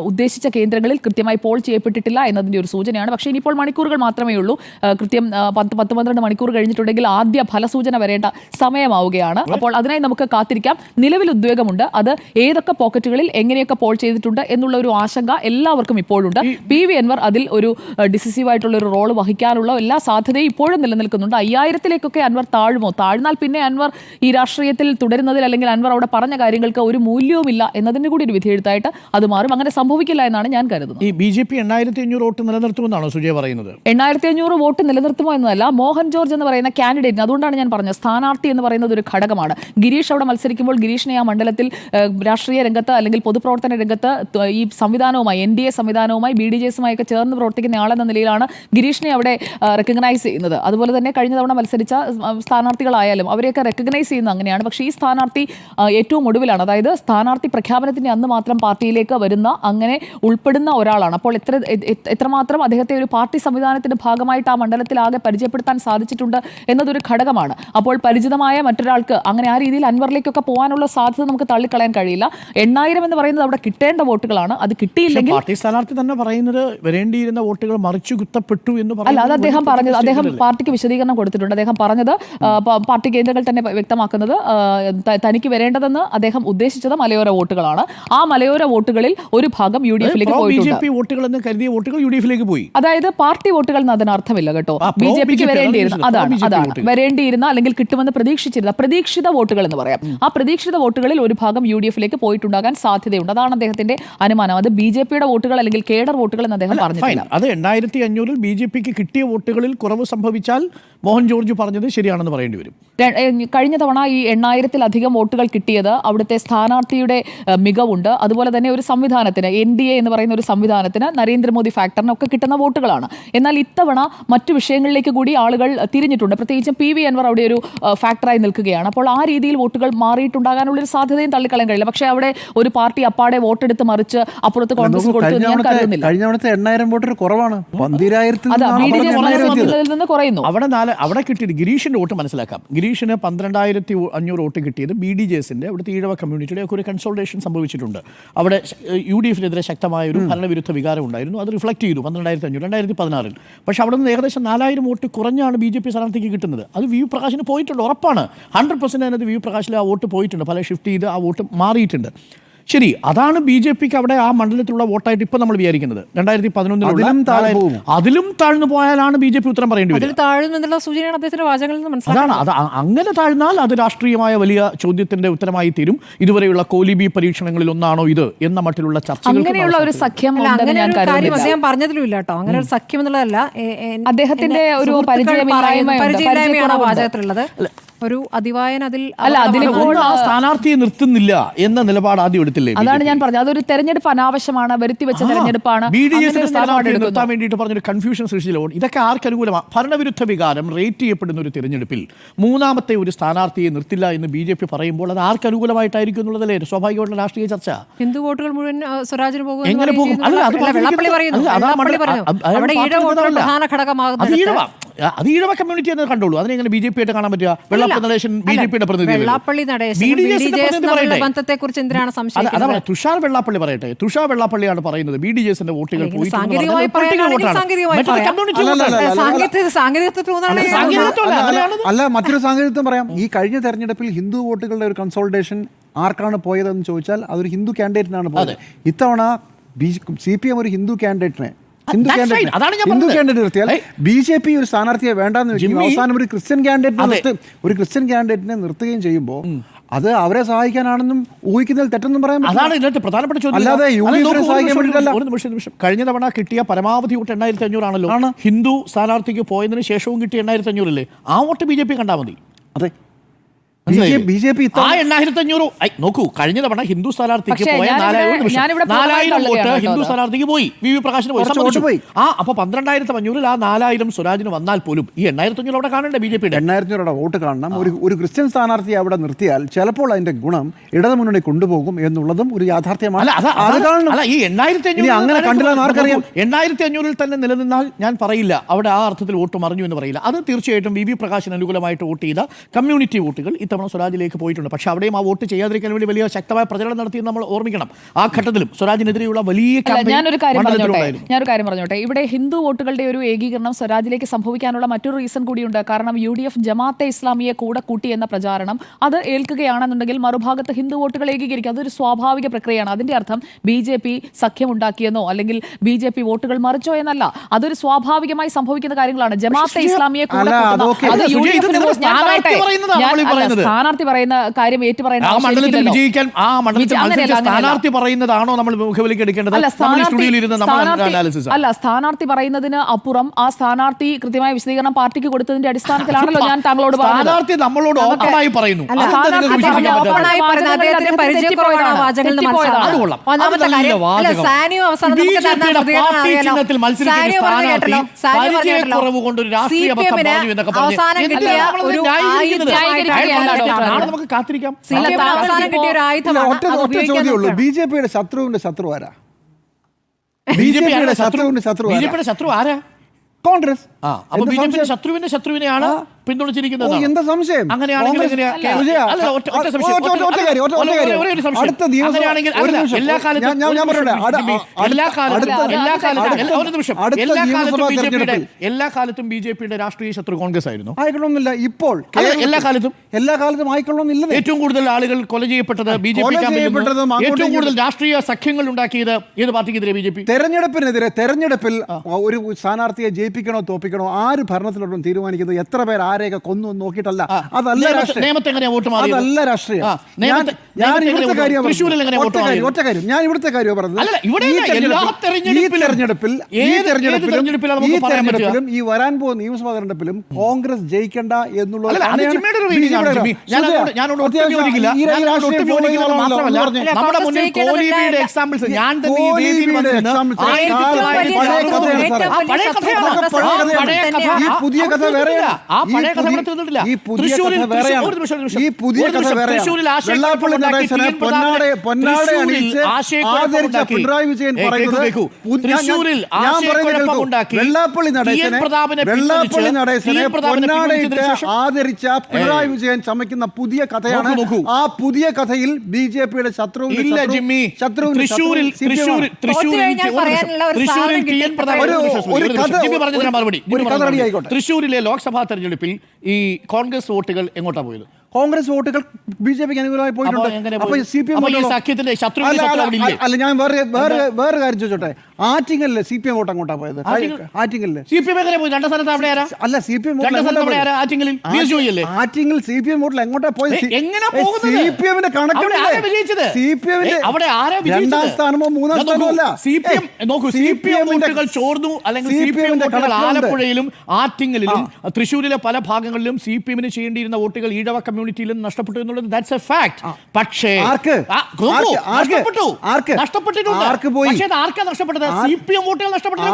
ഉദ്ദേശിച്ച കേന്ദ്രങ്ങളിൽ കൃത്യമായി പോൾ ചെയ്യപ്പെട്ടിട്ടില്ല എന്നതിൻ്റെ ഒരു സൂചനയാണ്. പക്ഷേ ഇനിയിപ്പോൾ മണിക്കൂറുകൾ മാത്രമേ ഉള്ളൂ. കൃത്യം 10-12 മണിക്കൂർ കഴിഞ്ഞിട്ടുണ്ടെങ്കിൽ ആദ്യ ഫലസൂചന വരേണ്ട സമയമാവുകയാണ്. അപ്പോൾ അതിനായി നമുക്ക് കാത്തിരിക്കാം. നിലവിൽ ഉദ്വേഗമുണ്ട്. അത് ഏതൊക്കെ പോക്കറ്റുകളിൽ എങ്ങനെയൊക്കെ പോൾ ചെയ്തിട്ടുണ്ട് എന്നുള്ള ഒരു ആശങ്ക എല്ലാവർക്കും ഇപ്പോഴുണ്ട്. PV അൻവർ അതിൽ ഒരു ഡിസിസീവായിട്ടുള്ള ഒരു റോൾ വഹിക്കാനുള്ള എല്ലാ സാധ്യതയും ഇപ്പോഴും നിലനിൽക്കുന്നുണ്ട്. 5000-ലേക്കൊക്കെ അൻവർ താഴുമോ? താഴ്ന്നാൽ പിന്നെ അൻവർ ഈ രാഷ്ട്രീയത്തിൽ തുടരുന്നതിൽ, അല്ലെങ്കിൽ അൻവർ അവിടെ പറഞ്ഞ കാര്യങ്ങൾക്ക് ഒരു മൂല്യവുമില്ല എന്നതിന്റെ കൂടി ഒരു വിധിയെഴുത്തായിട്ട് അത് മാറും. അങ്ങനെ സംഭവിക്കില്ല എന്നാണ് ഞാൻ കരുതുന്നത്. ഈ BJP 8,500 വോട്ട് നിലനിർത്തുമെന്നാണോ സുജയ പറയുന്നത്? 8,500 വോട്ട് നിലനിർത്തുമോ എന്നതല്ല, മോഹൻ ജോർജ് എന്ന് പറയുന്ന കാൻഡിഡേറ്റിന്, അതുകൊണ്ടാണ് ഞാൻ പറഞ്ഞത് സ്ഥാനാർത്ഥി എന്ന് പറയുന്നത് ഒരു ഘടകമാണ്. ഗിരീഷ് അവിടെ മത്സരിക്കുമ്പോൾ ഗിരീഷിനെ ആ മണ്ഡലത്തിൽ രാഷ്ട്രീയ രംഗത്ത് അല്ലെങ്കിൽ പൊതുപ്രവർത്തന രംഗത്ത് ഈ സംവിധാനവുമായി, NDA സംവിധാനവുമായി BDJസുമായി ഒക്കെ ചേർന്ന് പ്രവർത്തിക്കുന്ന ആളെന്ന നിലയിലാണ് ഗിരീഷിനെ അവിടെ റെക്കഗ്നൈസ് ചെയ്യുന്നത്. അതുപോലെ തന്നെ കഴിഞ്ഞ തവണ മത്സരിച്ച സ്ഥാനാർത്ഥികളായാലും അവരെയൊക്കെ റെക്കഗ്നൈസ് ചെയ്യുന്നത് അങ്ങനെയാണ്. പക്ഷേ ഈ സ്ഥാനാർത്ഥി ഏറ്റവും ഒടുവിലാണ്, അതായത് സ്ഥാനാർത്ഥി പ്രഖ്യാപനത്തിൻ്റെ അന്ന് മാത്രം പാർട്ടിയിലേക്ക് വരുന്ന, അങ്ങനെ ഉൾപ്പെടുന്ന ഒരാളാണ്. അപ്പോൾ എത്രമാത്രം അദ്ദേഹത്തെ ഒരു പാർട്ടി സംവിധാനത്തിന്റെ ഭാഗമായിട്ട് ആ മണ്ഡലത്തിലാകെ പരിചയപ്പെടുത്താൻ സാധിച്ചിട്ടുണ്ട് എന്നതൊരു ഘടകമാണ്. അപ്പോൾ പരിചിതമായ മറ്റൊരാൾക്ക് അങ്ങനെ ആ രീതിയിൽ അൻവറിലേക്കൊക്കെ പോകാനുള്ള സാധ്യത നമുക്ക് തള്ളിക്കളയാൻ കഴിയില്ല. 8,000 എന്ന് പറയുന്നത് അവിടെ കിട്ടേണ്ട വോട്ടുകളാണ്. അത് കിട്ടിയില്ലെങ്കിൽ പാർട്ടി സ്ഥാനാർത്ഥി തന്നെ പറയുന്നത് വരേണ്ടിയിരുന്ന വോട്ടുകൾ മറിച്ചു കുത്തപ്പെട്ടു എന്ന് അല്ല, അത് അദ്ദേഹം പറഞ്ഞത്, അദ്ദേഹം പാർട്ടിക്ക് വിശദീകരണം കൊടുത്തിട്ടുണ്ട്. അദ്ദേഹം പറഞ്ഞത്, പാർട്ടി കേന്ദ്രങ്ങൾ തന്നെ വ്യക്തമാക്കുന്നത്, തനിക്ക് വരേണ്ടതെന്ന് അദ്ദേഹം ഉദ്ദേശിച്ചത് മലയോര വോട്ടുകളാണ്. ആ മലയോര വോട്ടുകളിൽ ഒരു ഭാഗം UDF-ലേക്ക് പോയിട്ടുണ്ട്. വോട്ടുകൾ എന്ന് കരുതിയ വോട്ടുകൾ UDF-ലേക്ക് പോയി. അതായത് പാർട്ടി വോട്ടുകൾ എന്ന് അതിന് അർത്ഥമില്ല കേട്ടോ. BJPക്ക് വരേണ്ടിയിരുന്ന, അതാണ് വരേണ്ടിയിരുന്ന അല്ലെങ്കിൽ കിട്ടുമെന്ന് പ്രതീക്ഷിച്ചിരുന്ന പ്രതീക്ഷിത വോട്ടുകൾ എന്ന് പറയാം. ആ പ്രതീക്ഷിത വോട്ടുകളിൽ ഒരു ഭാഗം UDF-ലേക്ക് പോയിട്ടുണ്ടാകാൻ സാധ്യതയുണ്ട്. അതാണ് അദ്ദേഹത്തിന്റെ അനുമാനം. അത് BJPയുടെ വോട്ടുകൾ അല്ലെങ്കിൽ കേഡർ വോട്ടുകൾ എന്ന് അദ്ദേഹം പറഞ്ഞിട്ടില്ല. അത് 8,500-ൽ BJPക്ക് കിട്ടിയ വോട്ടുകളിൽ കുറവ് സംഭവിച്ചാൽ മോഹൻ ജോർജ് പറഞ്ഞത് ശരിയാണെന്ന് പറയേണ്ടി വരും. കഴിഞ്ഞ തവണ ഈ 8,000-ത്തിലധികം വോട്ടുകൾ കിട്ടിയത് അവിടുത്തെ സ്ഥാനാർത്ഥിയുടെ മികവുണ്ട്. അതുപോലെ തന്നെ ഒരു സംവിധാനത്തിന്, NDA എന്ന് പറയുന്ന ഒരു സംവിധാനത്തിന്, നരേന്ദ്രമോദി ഫാക്ടറിനൊക്കെ കിട്ടുന്ന വോട്ടുകളാണ്. എന്നാൽ ഇത്തവണ മറ്റു വിഷയങ്ങളിലേക്ക് കൂടി ആളുകൾ തിരിഞ്ഞിട്ടുണ്ട്. പ്രത്യേകിച്ചും PV അൻവർ അവിടെ ഒരു ഫാക്ടറായി നിൽക്കുകയാണ്. അപ്പോൾ ആ രീതിയിൽ വോട്ടുകൾ മാറിയിട്ടുണ്ടാകാനുള്ളൊരു സാധ്യതയും തള്ളിക്കളയാൻ കഴിയില്ല. പക്ഷേ അവിടെ ഒരു പാർട്ടി അപ്പാടെ വോട്ടെടുത്ത് മറിച്ച് അപ്പുറത്ത് കോൺഗ്രസ് കൊടുത്തു ഞാൻ കരുതുന്നില്ല. കഴിഞ്ഞ 8,000 വോട്ട് കുറവാണ്. 12,000 നിന്ന് കുറയുന്നു. അവിടെ കിട്ടിയത് ഗിരീഷിന്റെ വോട്ട് മനസ്സിലാക്കാം. ഗിരീഷിന് 12,500 വോട്ട് കിട്ടിയത് BDJസിന്റെ അവിടുത്തെ ഈഴവ കമ്മ്യൂണിറ്റിയുടെ ഒക്കെ ഒരു കൺസോൾട്ടേഷൻ സംഭവിച്ചിട്ടുണ്ട്. അവിടെ UDF-നെതിരെ ശക്തമായ ഒരു ഭരണവിരുദ്ധ വികാരം ഉണ്ടായിരുന്നു. അത് റിഫ്ലക്ട് ചെയ്തു 12,500 2016-ൽ. പക്ഷേ അവിടെ നിന്ന് ഏകദേശം 4,000 വോട്ട് കുറഞ്ഞാണ് BJP സ്ഥാനാർത്ഥിക്ക് കിട്ടുന്നത്. അത് VU പ്രകാശിന് പോയിട്ടുണ്ട്, ഉറപ്പാണ്. 100% അതിനകത്ത് VU പ്രകാശിൽ ആ വോട്ട് പോയിട്ടുണ്ട്. പല ഷിഫ്റ്റ് ചെയ്ത് ആ വോട്ട് മാറിയിട്ടുണ്ട്. ശരി, അതാണ് BJPക്ക് അവിടെ ആ മണ്ഡലത്തിലുള്ള വോട്ടായിട്ട് ഇപ്പൊ നമ്മൾ വിചാരിക്കുന്നത്. 2011 അതിലും താഴ്ന്നു പോയാലാണ് BJP ഉത്തരം പറയേണ്ടി വരും. അതാണ്, അത് അങ്ങനെ താഴ്ന്നാൽ അത് രാഷ്ട്രീയമായ വലിയ ചോദ്യത്തിന്റെ ഉത്തരമായി തീരും. ഇതുവരെയുള്ള കോലിബി പരീക്ഷണങ്ങളിൽ ഒന്നാണോ ഇത് എന്ന മട്ടിലുള്ള ചർച്ചകൾ. അങ്ങനെയുള്ള ഒരു സഖ്യം അദ്ദേഹം പറഞ്ഞതിലുമില്ല കേട്ടോ. അങ്ങനെ ഒരു സഖ്യം എന്നുള്ളതല്ല, അദ്ദേഹത്തിന്റെ ഒരു പരിചയമില്ലായ്മ വാചകത്തിലുള്ളത്. ഒരു അതിവായൻ അതിൽ സ്ഥാനാർത്ഥിയെ നിർത്തുന്നില്ല എന്ന നിലപാട് ആദ്യം എടുത്തില്ലേ? അതാണ് ഞാൻ പറഞ്ഞത്. അതൊരു തെരഞ്ഞെടുപ്പ് അനാവശ്യമാണ്, വരുത്തിവെച്ച തെരഞ്ഞെടുപ്പാണ്. നിർത്താൻ വേണ്ടിയിട്ട് പറഞ്ഞൊരു കൺഫ്യൂഷൻ സൃഷ്ടിച്ചില്ല. ഇതൊക്കെ ആർക്ക് അനുകൂലമാണ്? ഭരണവിരുദ്ധ വികാരം റേറ്റ് ചെയ്യപ്പെടുന്ന ഒരു തെരഞ്ഞെടുപ്പിൽ മൂന്നാമത്തെ ഒരു സ്ഥാനാർത്ഥിയെ നിർത്തില്ല എന്ന് BJP പറയുമ്പോൾ അത് ആർക്ക് അനുകൂലമായിട്ടായിരിക്കും എന്നുള്ളതല്ലേ സ്വാഭാവികമായിട്ടുള്ള രാഷ്ട്രീയ ചർച്ച. ഹിന്ദു വോട്ടുകൾ മുഴുവൻ സ്വരാജിന് പോകും. അത് ഈഴവ കമ്മ്യൂണിറ്റി എന്ന് കണ്ടോളൂ. അതിനെങ്ങനെ BJP ആയിട്ട് കാണാൻ പറ്റുക? വെള്ളാപ്പള്ളി നടേശൻ BJPയുടെ പ്രതിനിധി. തുഷാർ വെള്ളാപ്പള്ളി പറയട്ടെ. തുഷാർ വെള്ളാപ്പള്ളിയാണ് പറയുന്നത് BDJസിന്റെ വോട്ടുകൾ പോയി. അല്ല, മറ്റൊരു സാങ്കേതികത്വം പറയാം. ഈ കഴിഞ്ഞ തെരഞ്ഞെടുപ്പിൽ ഹിന്ദു വോട്ടുകളുടെ ഒരു കൺസോൾട്ടേഷൻ ആർക്കാണ് പോയതെന്ന് ചോദിച്ചാൽ അതൊരു ഹിന്ദു കാൻഡിഡേറ്റിനാണ് പോയത്. ഇത്തവണ CPM ഒരു ഹിന്ദു കാൻഡിഡേറ്റിനെ കാൻഡിഡേറ്റ് നിർത്തിയാൽ BJP ഒരു സ്ഥാനാർത്ഥിയെ വേണ്ടെന്ന് വെക്കുകയും അവസാനം ഒരു ക്രിസ്ത്യൻ കാൻഡിഡേറ്റിനെ നിർത്തുകയും ചെയ്യുമ്പോൾ അത് അവരെ സഹായിക്കാനാണെന്നും ഊഹിക്കുന്നതിൽ തെറ്റെന്നും പറയാൻ പറ്റില്ല. അതാണ് ഇതിനകത്ത് പ്രധാനപ്പെട്ട ചോദ്യം. അല്ലാതെ യുഡിഎഫിനെ സഹായിക്കാൻ വേണ്ടിയിട്ടല്ല. ഒരു നിമിഷം, കഴിഞ്ഞ തവണ കിട്ടിയ പരമാവധി വോട്ട് 8,500 ആണല്ലോ. ഹിന്ദു സ്ഥാനാർത്ഥിക്ക് പോയതിനു ശേഷവും കിട്ടിയ 8,500 അല്ലേ? ആ വോട്ട് BJP കണ്ടാൽ മതി. അതെ, BJP ആ 8,500 നോക്കൂ, കഴിഞ്ഞ തവണ ഹിന്ദു സ്ഥാനാർത്ഥിക്ക് പോയ 4,000 വോട്ട് ഹിന്ദു സ്ഥാനാർത്ഥിക്ക് പോയി, VV പ്രകാശിന് പോയി. അപ്പൊ 12,500 ആ 4,000 സ്വരാജിന് വന്നാൽ പോലും ഈ 8,500 അവിടെ കാണണ്ടേ BJP? 8,500 വോട്ട് കാണണം. ഒരു ക്രിസ്ത്യൻ സ്ഥാനാർത്ഥിയെ അവിടെ നിർത്തിയാൽ ചിലപ്പോൾ അതിന്റെ ഗുണം ഇടതുമുന്നണി കൊണ്ടുപോകും എന്നുള്ളതും ഒരു യാഥാർത്ഥ്യമാണ്. അല്ല, ഈ 8,500 അങ്ങനെ കണ്ടില്ല, ആർക്കറിയാം? 8,500 തന്നെ നിലനിന്നാൽ ഞാൻ പറയില്ല അവിടെ ആ അർത്ഥത്തിൽ വോട്ട് മറിഞ്ഞു എന്ന് പറയില്ല. അത് തീർച്ചയായിട്ടും VV പ്രകാശിന് അനുകൂലമായിട്ട് വോട്ട് ചെയ്ത കമ്മ്യൂണിറ്റി വോട്ടുകൾ ഇത്തവണ സ്വരാജിലേക്ക് പോയിട്ടുണ്ട്. പക്ഷെ അവിടെയും ആ വോട്ട് ചെയ്യാതിരിക്കാൻ വേണ്ടി വലിയ ശക്തമായ പ്രചരണം നടത്തിയെന്ന് നമ്മൾ ഓർമ്മിക്കണം. ആ ഘട്ടത്തിലും സ്വരാജിനെതിരെയുള്ള വലിയ ഞാനൊരു കാര്യം പറഞ്ഞോട്ടെ. ഇവിടെ ഹിന്ദു വോട്ടുകളുടെ ഒരു ഏകീകരണം സ്വരാജിലേക്ക് സംഭവിക്കാനുള്ള മറ്റൊരു റീസൺ കൂടിയുണ്ട്. കാരണം UDF ജമാഅത്തെ ഇസ്ലാമിയെ കൂടെ കൂട്ടി എന്ന പ്രചാരണം അത് ഏൽക്കുകയാണെന്നുണ്ടെങ്കിൽ മറുഭാഗത്ത് ഹിന്ദു വോട്ടുകൾ ഏകീകരിക്കും. അതൊരു സ്വാഭാവിക പ്രക്രിയയാണ്. അതിന്റെ അർത്ഥം BJP സഖ്യമുണ്ടാക്കിയെന്നോ അല്ലെങ്കിൽ BJP വോട്ടുകൾ മറിച്ചോ എന്നല്ല. അതൊരു സ്വാഭാവികമായി സംഭവിക്കുന്ന കാര്യങ്ങളാണ്. ജമാഅത്തെ ഇസ്ലാമിയെ കൂടെ സ്ഥാനാർത്ഥി പറയുന്ന കാര്യം ഏറ്റു പറയുന്നത് നമ്മൾ മുഖവിലേക്ക് എടുക്കേണ്ടത്? അല്ല, സ്ഥാനാർത്ഥി പറയുന്നതിന് അപ്പുറം ആ സ്ഥാനാർത്ഥി കൃത്യമായ വിശദീകരണം പാർട്ടിക്ക് കൊടുത്തതിന്റെ അടിസ്ഥാനത്തിലാണല്ലോ ഞാൻ താങ്കളോട് സ്ഥാനാർത്ഥി നമ്മളോട് ഓപ്പണായി പറയുന്നു. നമുക്ക് കാത്തിരിക്കാം. ഒറ്റ ചോദ്യമുള്ളൂ, BJPയുടെ ശത്രുവിന്റെ ശത്രു ആരാ? BJPയുടെ ശത്രുവിന്റെ ശത്രു ആരാ? കോൺഗ്രസ്. അപ്പൊ BJPയുടെ ശത്രുവിനെയാണ് പിന്തുണച്ചിരിക്കുന്നത്. എന്താ സംശയം? അങ്ങനെയാണെങ്കിൽ എല്ലാ കാലത്തും BJPയുടെ രാഷ്ട്രീയ ശത്രു കോൺഗ്രസ് ആയിരുന്നു. ആയിക്കൊള്ളുന്നില്ല. ഇപ്പോൾ എല്ലാ കാലത്തും ആയിക്കൊള്ളുന്നില്ല. ഏറ്റവും കൂടുതൽ ആളുകൾ കൊല ചെയ്യപ്പെട്ടത് BJP ക്യാമ്പിലും ഏറ്റവും കൂടുതൽ രാഷ്ട്രീയ സഖ്യങ്ങൾ ഉണ്ടാക്കിയത് ഏത് പാർട്ടിക്കെതിരെ? BJP. തെരഞ്ഞെടുപ്പിൽ ഒരു സ്ഥാനാർത്ഥിയെ ജയിപ്പിക്കണോ തോപ്പിക്കണോ ആര് ഭരണത്തിലോട്ടും തീരുമാനിക്കുന്നത് എത്ര പേർ ആരെയൊക്കെ കൊന്നു നോക്കിയിട്ടല്ല. അതല്ല രാഷ്ട്രീയം. അതല്ല രാഷ്ട്രീയം. ഞാൻ ഇവിടുത്തെ കാര്യം പറഞ്ഞത്. ഈ തെരഞ്ഞെടുപ്പിലും ഈ വരാൻ പോകുന്ന നിയമസഭാ തെരഞ്ഞെടുപ്പിലും കോൺഗ്രസ് ജയിക്കണ്ട എന്നുള്ളത് പുതിയ കഥ വേറെയാണ്. ഈ പുതിയ കഥ വേറെയാണ്. വെള്ളാപ്പള്ളി നടേശനെ പൊന്നാടെ അണിയിച്ച് ആദരിച്ച പിണറായി വിജയൻ പറയുന്നത് വെള്ളാപ്പള്ളി നടേശനെ പൊന്നാടയിട്ട് ആദരിച്ച പിണറായി വിജയൻ ചമയ്ക്കുന്ന പുതിയ കഥയാണ്. ആ പുതിയ കഥയിൽ BJPയുടെ തൃശ്ശൂരിലെ ലോക്സഭാ തെരഞ്ഞെടുപ്പിൽ ഈ കോൺഗ്രസ് വോട്ടുകൾ എങ്ങോട്ടാ പോയത്? കോൺഗ്രസ് വോട്ടുകൾ BJPക്ക് അനുകൂലമായി പോയിട്ടുണ്ട്. അല്ല, ഞാൻ വേറെ കാര്യം ചോദിച്ചോട്ടെ. ആറ്റിങ്ങലില് CPM വോട്ട് അങ്ങോട്ടാ പോയത്. ആറ്റിങ്ങലില് CPM എങ്ങനെ പോയി? രണ്ടാം സ്ഥാനത്ത് അവിടെ ആരാ? അല്ല, CPM ആറ്റിങ്ങൽ CPM വോട്ടിൽ എങ്ങോട്ടാ പോയത്? CPMന്റെ കണക്കില്ലേ? രണ്ടാം സ്ഥാനമോ മൂന്നാം സ്ഥാനമോ അല്ല. CPM വോട്ടുകൾ ചോർന്നു അല്ലെങ്കിൽ CPM വോട്ടുകൾ ആലപ്പുഴയിലും ആറ്റിങ്ങലിലും തൃശ്ശൂരിലെ പല ഭാഗങ്ങളിലും CPMന് ചെയ്യേണ്ടിയിരുന്ന വോട്ടുകൾ ഈഴവ കമ്മ്യൂണിറ്റിയിലും നഷ്ടപ്പെട്ടു എന്നുള്ളത് ദാറ്റ്സ് എ ഫാക്ട്. പക്ഷേ നഷ്ടപ്പെട്ടത് CPM വോട്ടുകൾ നഷ്ടപ്പെട്ടതിനെ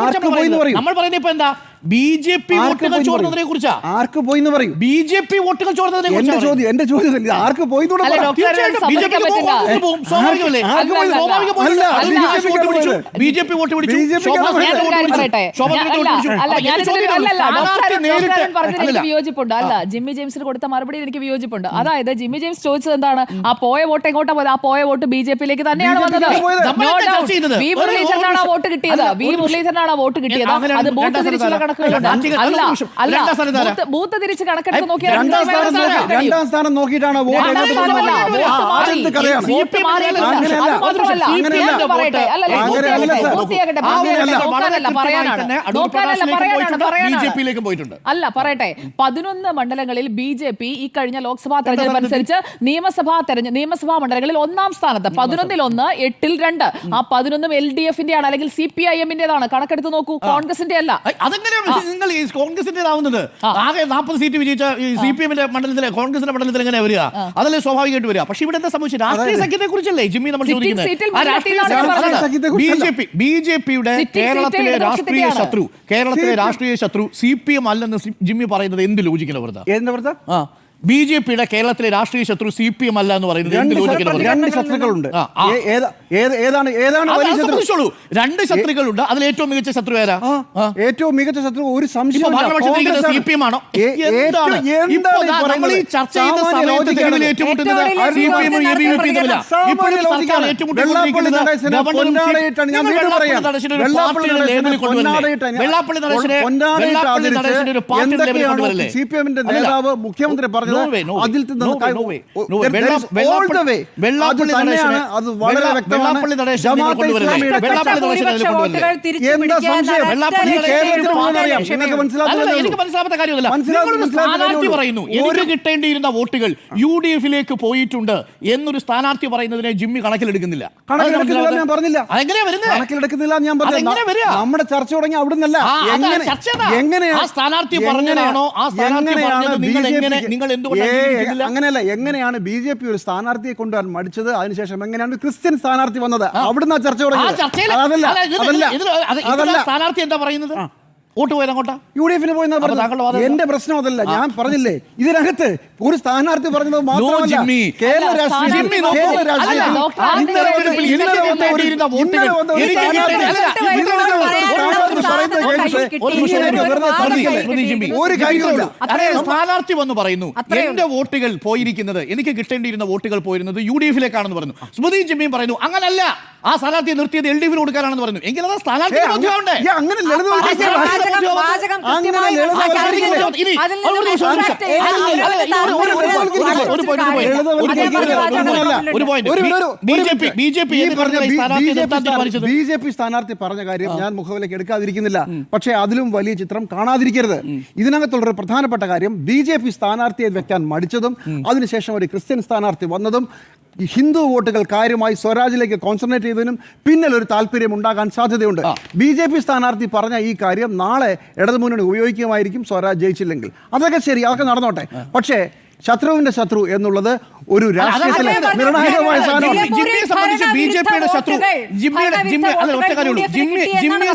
നമ്മൾ പറയുന്നത് ഇപ്പൊ എന്താ? BJP വോട്ടുകൾ ചോർന്നതിനെ കുറിച്ചാ. ആർക്ക് പോയി എന്ന് പറയും? BJP വോട്ടുകൾ ചോർന്നതിനെ കുറിച്ച് എന്റെ ചോദ്യം ആർക്ക് പോയി? BJP വോട്ട് പിടിച്ചു. വിയോജിപ്പുണ്ട്. അല്ല, ജിമ്മി ജെയിംസിന് കൊടുത്ത മറുപടി എനിക്ക് വിയോജിപ്പുണ്ട്. അതായത് ജിമ്മി ജെയിംസ് ചോദിച്ചത് എന്താണ്? ആ പോയ വോട്ട് എങ്ങോട്ടാ പോയത്? ആ പോയ വോട്ട് BJPയിലേക്ക് തന്നെയാണ് വന്നത്. വി മുരളീധരനാണ് ആ വോട്ട് കിട്ടിയത്. അത് ബൂത്ത് തിരിച്ചുള്ള കണക്ക് കണക്കുകളുണ്ട്. ബൂത്ത് തിരിച്ച് കണക്കെടുത്ത് നോക്കിയാൽ രണ്ടാം സ്ഥാനം നോക്കിയിട്ടാണ് വോട്ട് അല്ല പറയട്ടെ. 11 മണ്ഡലങ്ങളിൽ BJP ഈ കഴിഞ്ഞ ലോക്സഭാ തെരഞ്ഞെടുപ്പ് അനുസരിച്ച് നിയമസഭാ മണ്ഡലങ്ങളിൽ 1ാം സ്ഥാനത്ത്. 11-ൽ 1, 8-ൽ 2. ആ 11ഉം LDF-ന്റെ ആണ്, അല്ലെങ്കിൽ CPIM-ന്റേതാണ്. കണക്കെടുത്ത് നോക്കൂ, കോൺഗ്രസിന്റെ അല്ല. നിങ്ങൾ കോൺഗ്രസിന്റേതാവുന്നത് ആകെ 40 സീറ്റ് വിജയിച്ച CPM-ന്റെ മണ്ഡലത്തിലെ കോൺഗ്രസിന്റെ മണ്ഡലത്തിൽ എങ്ങനെ വരിക? അതല്ലേ സ്വാഭാവികമായിട്ട് വരിക. പക്ഷെ ഇവിടെ എന്താ സംഭവിച്ചത്? രാഷ്ട്രീയ സഖ്യത്തെ കുറിച്ചല്ലേ ജിമ്മി നമ്മൾ ചോദിക്കുന്നത്? BJP-യുടെ കേരളത്തിലെ രാഷ്ട്രീയ ശത്രു CPM അല്ലെന്ന് ജിമ്മി പറയുന്നത് എന്ത് ലോജിക്കല വെറുതെ? BJP-യുടെ കേരളത്തിലെ രാഷ്ട്രീയ ശത്രു CPM അല്ല എന്ന് പറയുന്നത് രണ്ട് ശത്രുക്കളുണ്ട്. രണ്ട് ശത്രുക്കളുണ്ട്. അതിൽ ഏറ്റവും മികച്ച ശത്രു ആരാ? ഏറ്റവും മികച്ച ശത്രു ഒരു സംശയം CPM ആണോ? നമ്മൾ ഈ ചർച്ച ചെയ്യുന്ന സമയത്ത് ഏറ്റുമുട്ടുന്നത് CPM-ന്റെ നേതാവ് മുഖ്യമന്ത്രി പറഞ്ഞത് അതിൽ കിട്ടേണ്ടിയിരുന്ന വോട്ടുകൾ UDF-ലേക്ക് പോയിട്ടുണ്ട് എന്നൊരു സ്ഥാനാർത്ഥി പറയുന്നതിനെ ജിമ്മി കണക്കിലെടുക്കുന്നില്ല. നമ്മുടെ ചർച്ച തുടങ്ങി അവിടുന്നല്ല. സ്ഥാനാർത്ഥി പറഞ്ഞതാണോ? ആ സ്ഥാനാർത്ഥി പറഞ്ഞത് നിങ്ങൾ അങ്ങനെയല്ല. എങ്ങനെയാണ് BJP ഒരു സ്ഥാനാർത്ഥിയെ കൊണ്ടുവരാൻ മടിച്ചത്? അതിനുശേഷം എങ്ങനെയാണ് ക്രിസ്ത്യൻ സ്ഥാനാർത്ഥി വന്നത്? അവിടുന്ന് ചർച്ച തുടങ്ങിയത്. സ്ഥാനാർത്ഥി എന്താ പറയുന്നത്? വോട്ട് പോയത് അങ്ങോട്ടാ UDF-ന് പോയെന്നാ പറഞ്ഞത്. എന്റെ പ്രശ്നം അതല്ല. ഞാൻ പറഞ്ഞില്ലേ, ഇതിനകത്ത് ഒരു സ്ഥാനാർത്ഥി പറഞ്ഞത് മാത്രമല്ല, കേരള സ്ഥാനാർത്ഥി വന്ന് പറയുന്നു എന്റെ വോട്ടുകൾ പോയിരിക്കുന്നത്, എനിക്ക് കിട്ടേണ്ടിയിരുന്ന വോട്ടുകൾ പോയിരുന്നത് UDF-ലേക്കാണെന്ന് പറഞ്ഞു. സ്മൃതി ജിമ്മിയും പറയുന്നു അങ്ങനല്ല, ആ സ്ഥാനാർത്ഥിയെ നിർത്തിയത് LDF-ന് കൊടുക്കാനാണെന്ന് പറഞ്ഞു. എങ്കിൽ അത് സ്ഥാനാർത്ഥി അങ്ങനെ BJP സ്ഥാനാർത്ഥി പറഞ്ഞ കാര്യം ഞാൻ മുഖവിലേക്ക് എടുക്കാതിരിക്കുന്നില്ല. പക്ഷേ അതിലും വലിയ ചിത്രം കാണാതിരിക്കരുത്. ഇതിനകത്തുള്ളൊരു പ്രധാനപ്പെട്ട കാര്യം BJP സ്ഥാനാർത്ഥിയെ വെക്കാൻ മടിച്ചതും അതിനുശേഷം ഒരു ക്രിസ്ത്യൻ സ്ഥാനാർത്ഥി വന്നതും ഹിന്ദു വോട്ടുകൾ കാര്യമായി സ്വരാജിലേക്ക് കോൺസെൻട്രേറ്റ് ചെയ്തതിനും പിന്നിൽ ഒരു താല്പര്യം ഉണ്ടാകാൻ സാധ്യതയുണ്ട്. BJP സ്ഥാനാർത്ഥി പറഞ്ഞ ഈ കാര്യം നാളെ ഇടതുമുന്നണി ഉപയോഗിക്കുമായിരിക്കും സ്വരാജ് ജയിച്ചില്ലെങ്കിൽ. അതൊക്കെ ശരി, അതൊക്കെ നടന്നോട്ടെ. പക്ഷേ ശത്രുവിന്റെ ശത്രു എന്നുള്ളത് ഒരു രാഷ്ട്രീയത്തിലെ നിർണായകമായ സാധനമാണ്. ജിമ്മിയെ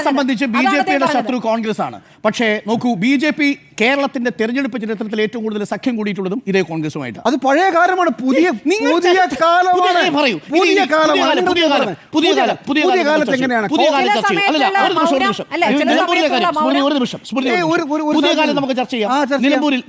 സംബന്ധിച്ച് BJP-യുടെ ശത്രു കോൺഗ്രസ് ആണ്. പക്ഷേ നോക്കൂ, BJP കേരളത്തിന്റെ തെരഞ്ഞെടുപ്പ് ചരിത്രത്തിൽ ഏറ്റവും കൂടുതൽ സഖ്യം കൂടിയിട്ടുള്ളതും ഇതേ കോൺഗ്രസുമായിട്ട്. അത് പഴയ കാലമാണ്. പുതിയ കാലത്ത് എങ്ങനെയാണ് നമുക്ക് ചർച്ച ചെയ്യാം.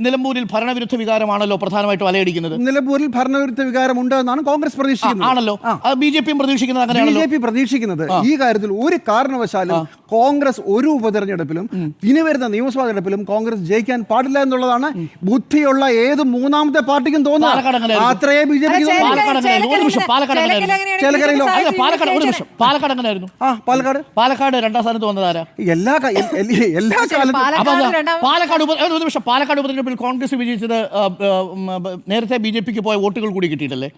നിലമ്പൂരിൽ ഭരണവിരുദ്ധ വികാരമാണല്ലോ പ്രധാനമായിട്ടും അലയടിക്കുന്നത്. നിലമ്പൂരിൽ ഭരണവിരുദ്ധ വികാരം ഉണ്ട് എന്നാണ് കോൺഗ്രസ് പ്രതീക്ഷിക്കുന്നത്. ആണല്ലോ BJP-യും പ്രതീക്ഷിക്കുന്നത് അങ്ങനെയാണല്ലോ. BJP പ്രതീക്ഷിക്കുന്നത് ഈ കാര്യത്തിൽ ഒരു കാരണവശാലും കോൺഗ്രസ് ഒരു ഉപതെരഞ്ഞെടുപ്പിലും ഇനി വരുന്ന നിയമസഭാ തെരഞ്ഞെടുപ്പിലും കോൺഗ്രസ് ജയിക്കാൻ പാടില്ല എന്നുള്ളതാണ് ബുദ്ധിയുള്ള ഏത് മൂന്നാമത്തെ പാർട്ടിക്കും തോന്നുന്നത്. അത്രയേ BJP പാലക്കാട് രണ്ടാം സ്ഥാനത്ത് വന്നതാരാ? എല്ലാ കാലത്തും പാലക്കാട് ഉപതെരഞ്ഞെടുപ്പിൽ കോൺഗ്രസ് വിജയിച്ചത് നേരത്തെ BJP-ക്ക് പോയ വോട്ടുകൾ കൂടി കിട്ടിയിട്ടല്ലേ?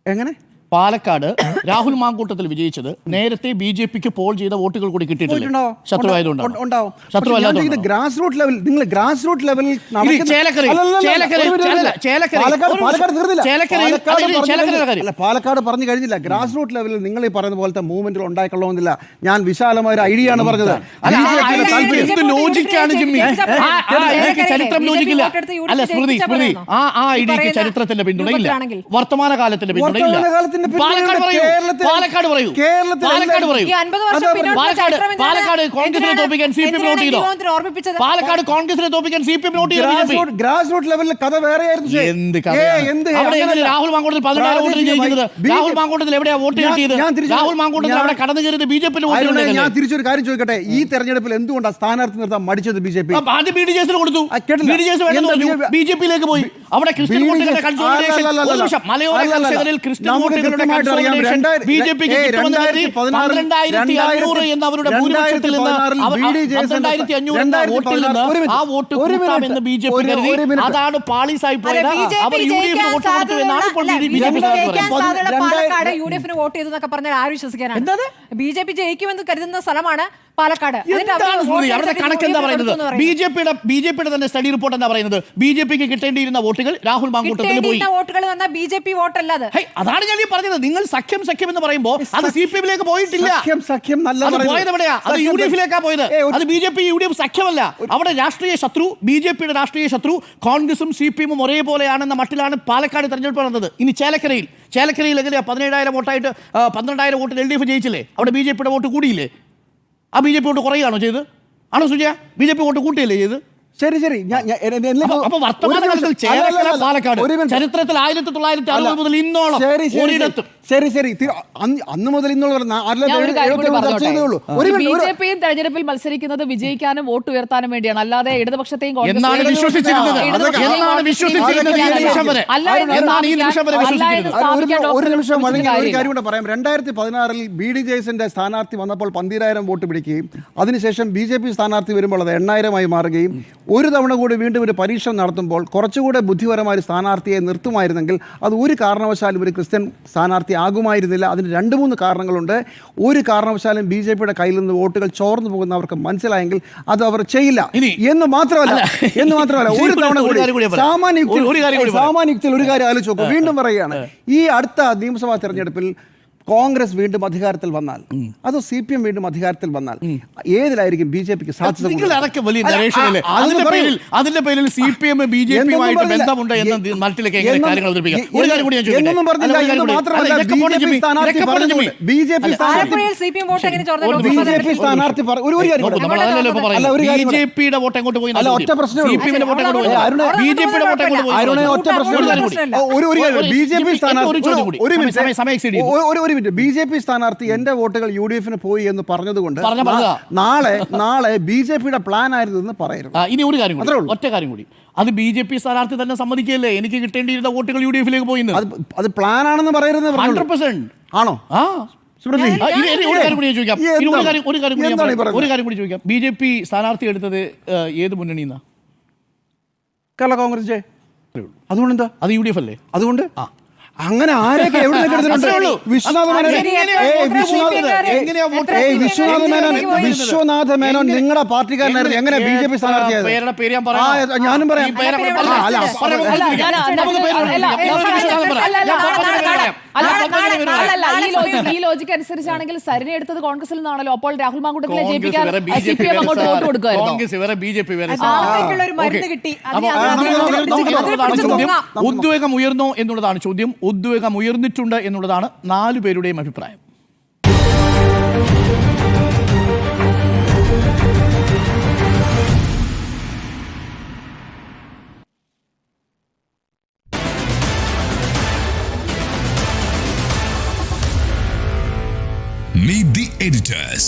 എങ്ങനെ? പാലക്കാട് രാഹുൽ മാങ്കൂട്ടത്തിൽ വിജയിച്ചത് നേരത്തെ BJP-ക്ക് പോൾ ചെയ്ത വോട്ടുകൾ കൂടി കിട്ടിയിട്ടില്ല. ശത്രുവല്ലാതെ ഗ്രാസ് റൂട്ട് ലെവൽ, നിങ്ങൾ ഗ്രാസ് റൂട്ട് ലെവലിൽ പാലക്കാട് പറഞ്ഞു കഴിഞ്ഞില്ല. ഗ്രാസ് റൂട്ട് ലെവലിൽ നിങ്ങൾ ഈ പറയുന്ന പോലത്തെ മൂവ്മെന്റുകൾ ഉണ്ടായിക്കൊള്ളണമെന്നില്ല. ഞാൻ വിശാലമായ ഒരു ഐഡിയ ആണ് പറഞ്ഞത്. ചരിത്രം BJP യോജിക്കില്ല. വോട്ടെടുത്ത് UDF അല്ല സ്മൃതി ജയിപ്പിച്ച ആ ഐഡിയക്ക് ചരിത്രത്തിന്റെ പിന്തുണയില്ല, വർത്തമാനകാലത്തിന്റെ പിന്തുണയില്ല. വർത്തമാനകാലത്തിന്റെ പാലക്കാട് പറയൂ, കേരളത്തിൽ- പാലക്കാട് പറയൂ, കേരളത്തിൽ പാലക്കാട് പറയൂ. ഈ 50 വർഷം പിന്നിലുള്ള ചരിത്രം എന്താണ്? പാലക്കാട് കോൺഗ്രസിനെ തോപ്പിക്കാൻ CPM വോട്ട് ചെയ്തോ? എന്തിനാണ് ഓർമ്മിപ്പിച്ചത്? പാലക്കാട് കോൺഗ്രസിനെ തോപ്പിക്കാൻ CPM വോട്ട് ചെയ്തോ? ഗ്രാസ് റൂട്ട് ലെവലിൽ കഥ വേറെയായിരുന്നു. എന്ത് അവിടെ എങ്ങനെ രാഹുൽ മാങ്കൂട്ടത്തിൽ 16 വോട്ടിന് ജയിക്കുന്നത്? രാഹുൽ മാങ്കൂട്ടത്തിൽ എവിടെയാ വോട്ട് കിട്ടിയത്? രാഹുൽ മാങ്കൂട്ടത്തിൽ അവിടെ കടന്നു കയറിയത് BJP ഞാൻ തിരിച്ചൊരു കാര്യം ചോദിക്കട്ടെ, ഈ തെരഞ്ഞെടുപ്പിൽ എന്തുകൊണ്ടാണ് സ്ഥാനാർത്ഥി നിർത്താൻ മടിച്ചത് BJP? ആദ്യം BDJS കൊടുത്തു, കേട്ടില്ല. BDJS വേണ്ടെന്ന് പറഞ്ഞു, BJP-ലേക്ക് പോയി. അവിടെ ക്രിസ്ത്യൻ വോട്ടുകളുടെ കൺസോളിഡേഷൻ, ഒരു നിമിഷം, മലയോര കർഷകരിൽ ക്രിസ്ത്യൻ വോട്ടുകളുടെ കൺസോളിഡേഷൻ BJP-ക്ക് കിട്ടുമെന്ന് കരുതി 12,500 എന്ന അവരുടെ ഭൂരിപക്ഷത്തിൽ നിന്ന് 12,500 വോട്ടിൽ നിന്ന് ആ വോട്ട് കൂട്ടാമെന്ന് BJP കരുതി. അതാണ് പാളീസായി പോയത്. അവർ UDF-ന് വോട്ട് കൊടുത്തു എന്നാണ് ഇപ്പോൾ BJP പാലക്കാട് UDF-ന് വോട്ട് ചെയ്തെന്നൊക്കെ പറഞ്ഞാൽ ആര് വിശ്വസിക്കാനാണ്? BJP ജയിക്കുമെന്ന് കരുതുന്ന സ്ഥലമാണ് പാലക്കാട്. അവരുടെ കണക്ക് എന്താ പറയുന്നത്? ബിജെപിയുടെ തന്നെ സ്റ്റഡി റിപ്പോർട്ട് എന്താ പറയുന്നത്? BJP-ക്ക് കിട്ടേണ്ടിയിരുന്ന വോട്ടുകൾ രാഹുൽ മാങ്കൂട്ടത്തിൽ പോയി. വോട്ടുകൾ വന്ന BJP വോട്ടല്ല അത്. അതാണ് ഞാൻ ഈ പറഞ്ഞത്. നിങ്ങൾ സഖ്യം എന്ന് പറയുമ്പോൾ അത് CPM-ലേക്ക് പോയിട്ടില്ല. സഖ്യം നല്ല അത് പോയത് എവിടെയാ? അത് UDF-ലേക്കാ പോയത്. അത് BJP UDF സഖ്യമല്ല. അവിടെ രാഷ്ട്രീയ ശത്രു, BJP-യുടെ രാഷ്ട്രീയ ശത്രു കോൺഗ്രസും CPM-ഉം ഒരേപോലെയാണെന്ന മട്ടിലാണ് പാലക്കാട് തെരഞ്ഞെടുപ്പ് നടന്നത്. ഇനി ചേലക്കരയിൽ എങ്ങനെയാ 17,000 വോട്ടായിട്ട് 12,000 വോട്ടിൽ LDF ജയിച്ചില്ലേ? അവിടെ BJP-യുടെ വോട്ട് കൂടിയില്ലേ? ആ BJP വോട്ട് കുറയുകയാണോ ചെയ്ത്? ആണോ സുജയ? BJP വോട്ട് കൂട്ടിയല്ലേ ചെയ്ത്? ശരി അപ്പൊ വർത്തമാനകാലത്തിൽ ചേലക്കര, പാലക്കാട് ചരിത്രത്തിൽ 1960 മുതൽ ഇന്നോളം ഒരിടത്തും അന്ന് മുതൽ ഇന്നോളം BJP-യും തെരഞ്ഞെടുപ്പിൽ മത്സരിക്കുന്നത് വിജയിക്കാനും വോട്ട് ഉയർത്താനും വേണ്ടിയാണ്, അല്ലാതെ ഇടതുപക്ഷത്തെയും എന്നാണ് വിശ്വസിച്ചിരുന്നത്. ഒരു നിമിഷം ഒരു കാര്യം കൂടെ പറയാം. 2016-ൽ BDJS-ന്റെ സ്ഥാനാർത്ഥി വന്നപ്പോൾ 12,000 വോട്ട് പിടിക്കുകയും അതിനുശേഷം BJP സ്ഥാനാർത്ഥി വരുമ്പോൾ അത് 8,000-ആയി മാറുകയും ഒരു തവണ കൂടി വീണ്ടും ഒരു പരീക്ഷണം നടത്തുമ്പോൾ കുറച്ചുകൂടെ ബുദ്ധിപരമായ ഒരു സ്ഥാനാർത്ഥിയെ നിർത്തുമായിരുന്നെങ്കിൽ അത് ഒരു കാരണവശാലും ഒരു ക്രിസ്ത്യൻ സ്ഥാനാർത്ഥി ആകുമായിരുന്നില്ല. അതിന് 2-3 കാരണങ്ങളുണ്ട്. ഒരു കാരണവശാലും BJP-യുടെ കയ്യിൽ നിന്ന് വോട്ടുകൾ ചോർന്നു പോകുന്നവർക്ക് മനസ്സിലായെങ്കിൽ അത് അവർ ചെയ്യില്ല എന്ന് മാത്രമല്ല ഒരു തവണ കൂടി സാമാന്യത്തിൽ ഒരു കാര്യം ആലോചിച്ച് നോക്കും. വീണ്ടും പറയുകയാണ്, ഈ അടുത്ത നിയമസഭാ തെരഞ്ഞെടുപ്പിൽ കോൺഗ്രസ് വീണ്ടും അധികാരത്തിൽ വന്നാൽ, അതോ CPM വീണ്ടും അധികാരത്തിൽ വന്നാൽ ഏതിലായിരിക്കും BJP-ക്ക് സാധ്യത? അതിന്റെ പേരിൽ CPM BJP-യുമായിട്ട് ബന്ധമുണ്ട് എന്ന മട്ടിലേക്ക് എങ്ങനെ കാര്യങ്ങൾ അവതരിപ്പിക്കാം? ഒരു കാര്യം കൂടി ഞാൻ BJP-യുടെ വോട്ട് എങ്ങോട്ട് പോയി? ഒറ്റ പ്രശ്നം, CPM-ന്റെ വോട്ട് എങ്ങോട്ട് പോയി? BJP-യുടെ വോട്ട് എങ്ങോട്ട് പോയി? ഒറ്റ പ്രശ്നം. BJP സ്ഥാനാർത്ഥി BJP സ്ഥാനാർത്ഥി എന്റെ വോട്ടുകൾ UDF-ന് പോയി എന്ന് പറഞ്ഞതുകൊണ്ട് നാളെ BJP-യുടെ പ്ലാൻ ആയിരുന്നു എന്ന് പറയരുത്. ഇനി ഒരു കാര്യം കൂടി, ഒറ്റ കാര്യം കൂടി. അത് BJP സ്ഥാനാർത്ഥി തന്നെ സമ്മതിക്കല്ലേ എനിക്ക് കിട്ടേണ്ടിയിരുന്ന വോട്ടുകൾ UDF-ലേക്ക് പോയി? അത് പ്ലാൻ ആണെന്ന് പറയുന്നത് 100% ആണോ? ഒരു കാര്യം കൂടി ചോദിക്കാം. BJP സ്ഥാനാർത്ഥി എടുത്തത് ഏത് മുന്നണിന്നാ? കേരള കോൺഗ്രസ്. അതുകൊണ്ട് എന്താ? അത് UDF അല്ലേ? അതുകൊണ്ട് അങ്ങനെ ആരൊക്കെ എവിടെ വിശ്വനാഥ മേനോൻ നിങ്ങളുടെ പാർട്ടിക്കാരനായിരുന്നു. എങ്ങനെ BJP സ്ഥാനാർത്ഥിയായത്? ഞാനും പറയാം. ഈ ലോജിക്ക് അനുസരിച്ചാണെങ്കിൽ സരിനെ എടുത്തത് കോൺഗ്രസിൽ നിന്നാണല്ലോ. അപ്പോൾ രാഹുൽ മാങ്കൂട്ടത്തിലെ ജയിപ്പിക്കാൻ CPM അങ്ങോട്ട് വോട്ട് കൊടുക്കുമായിരുന്നു. ഉദ്വേഗം ഉയർന്നോ എന്നുള്ളതാണ് ചോദ്യം. ഉദ്വേഗം ഉയർന്നിട്ടുണ്ട് എന്നുള്ളതാണ് 4 പേരുടെയും അഭിപ്രായം. Meet the editors.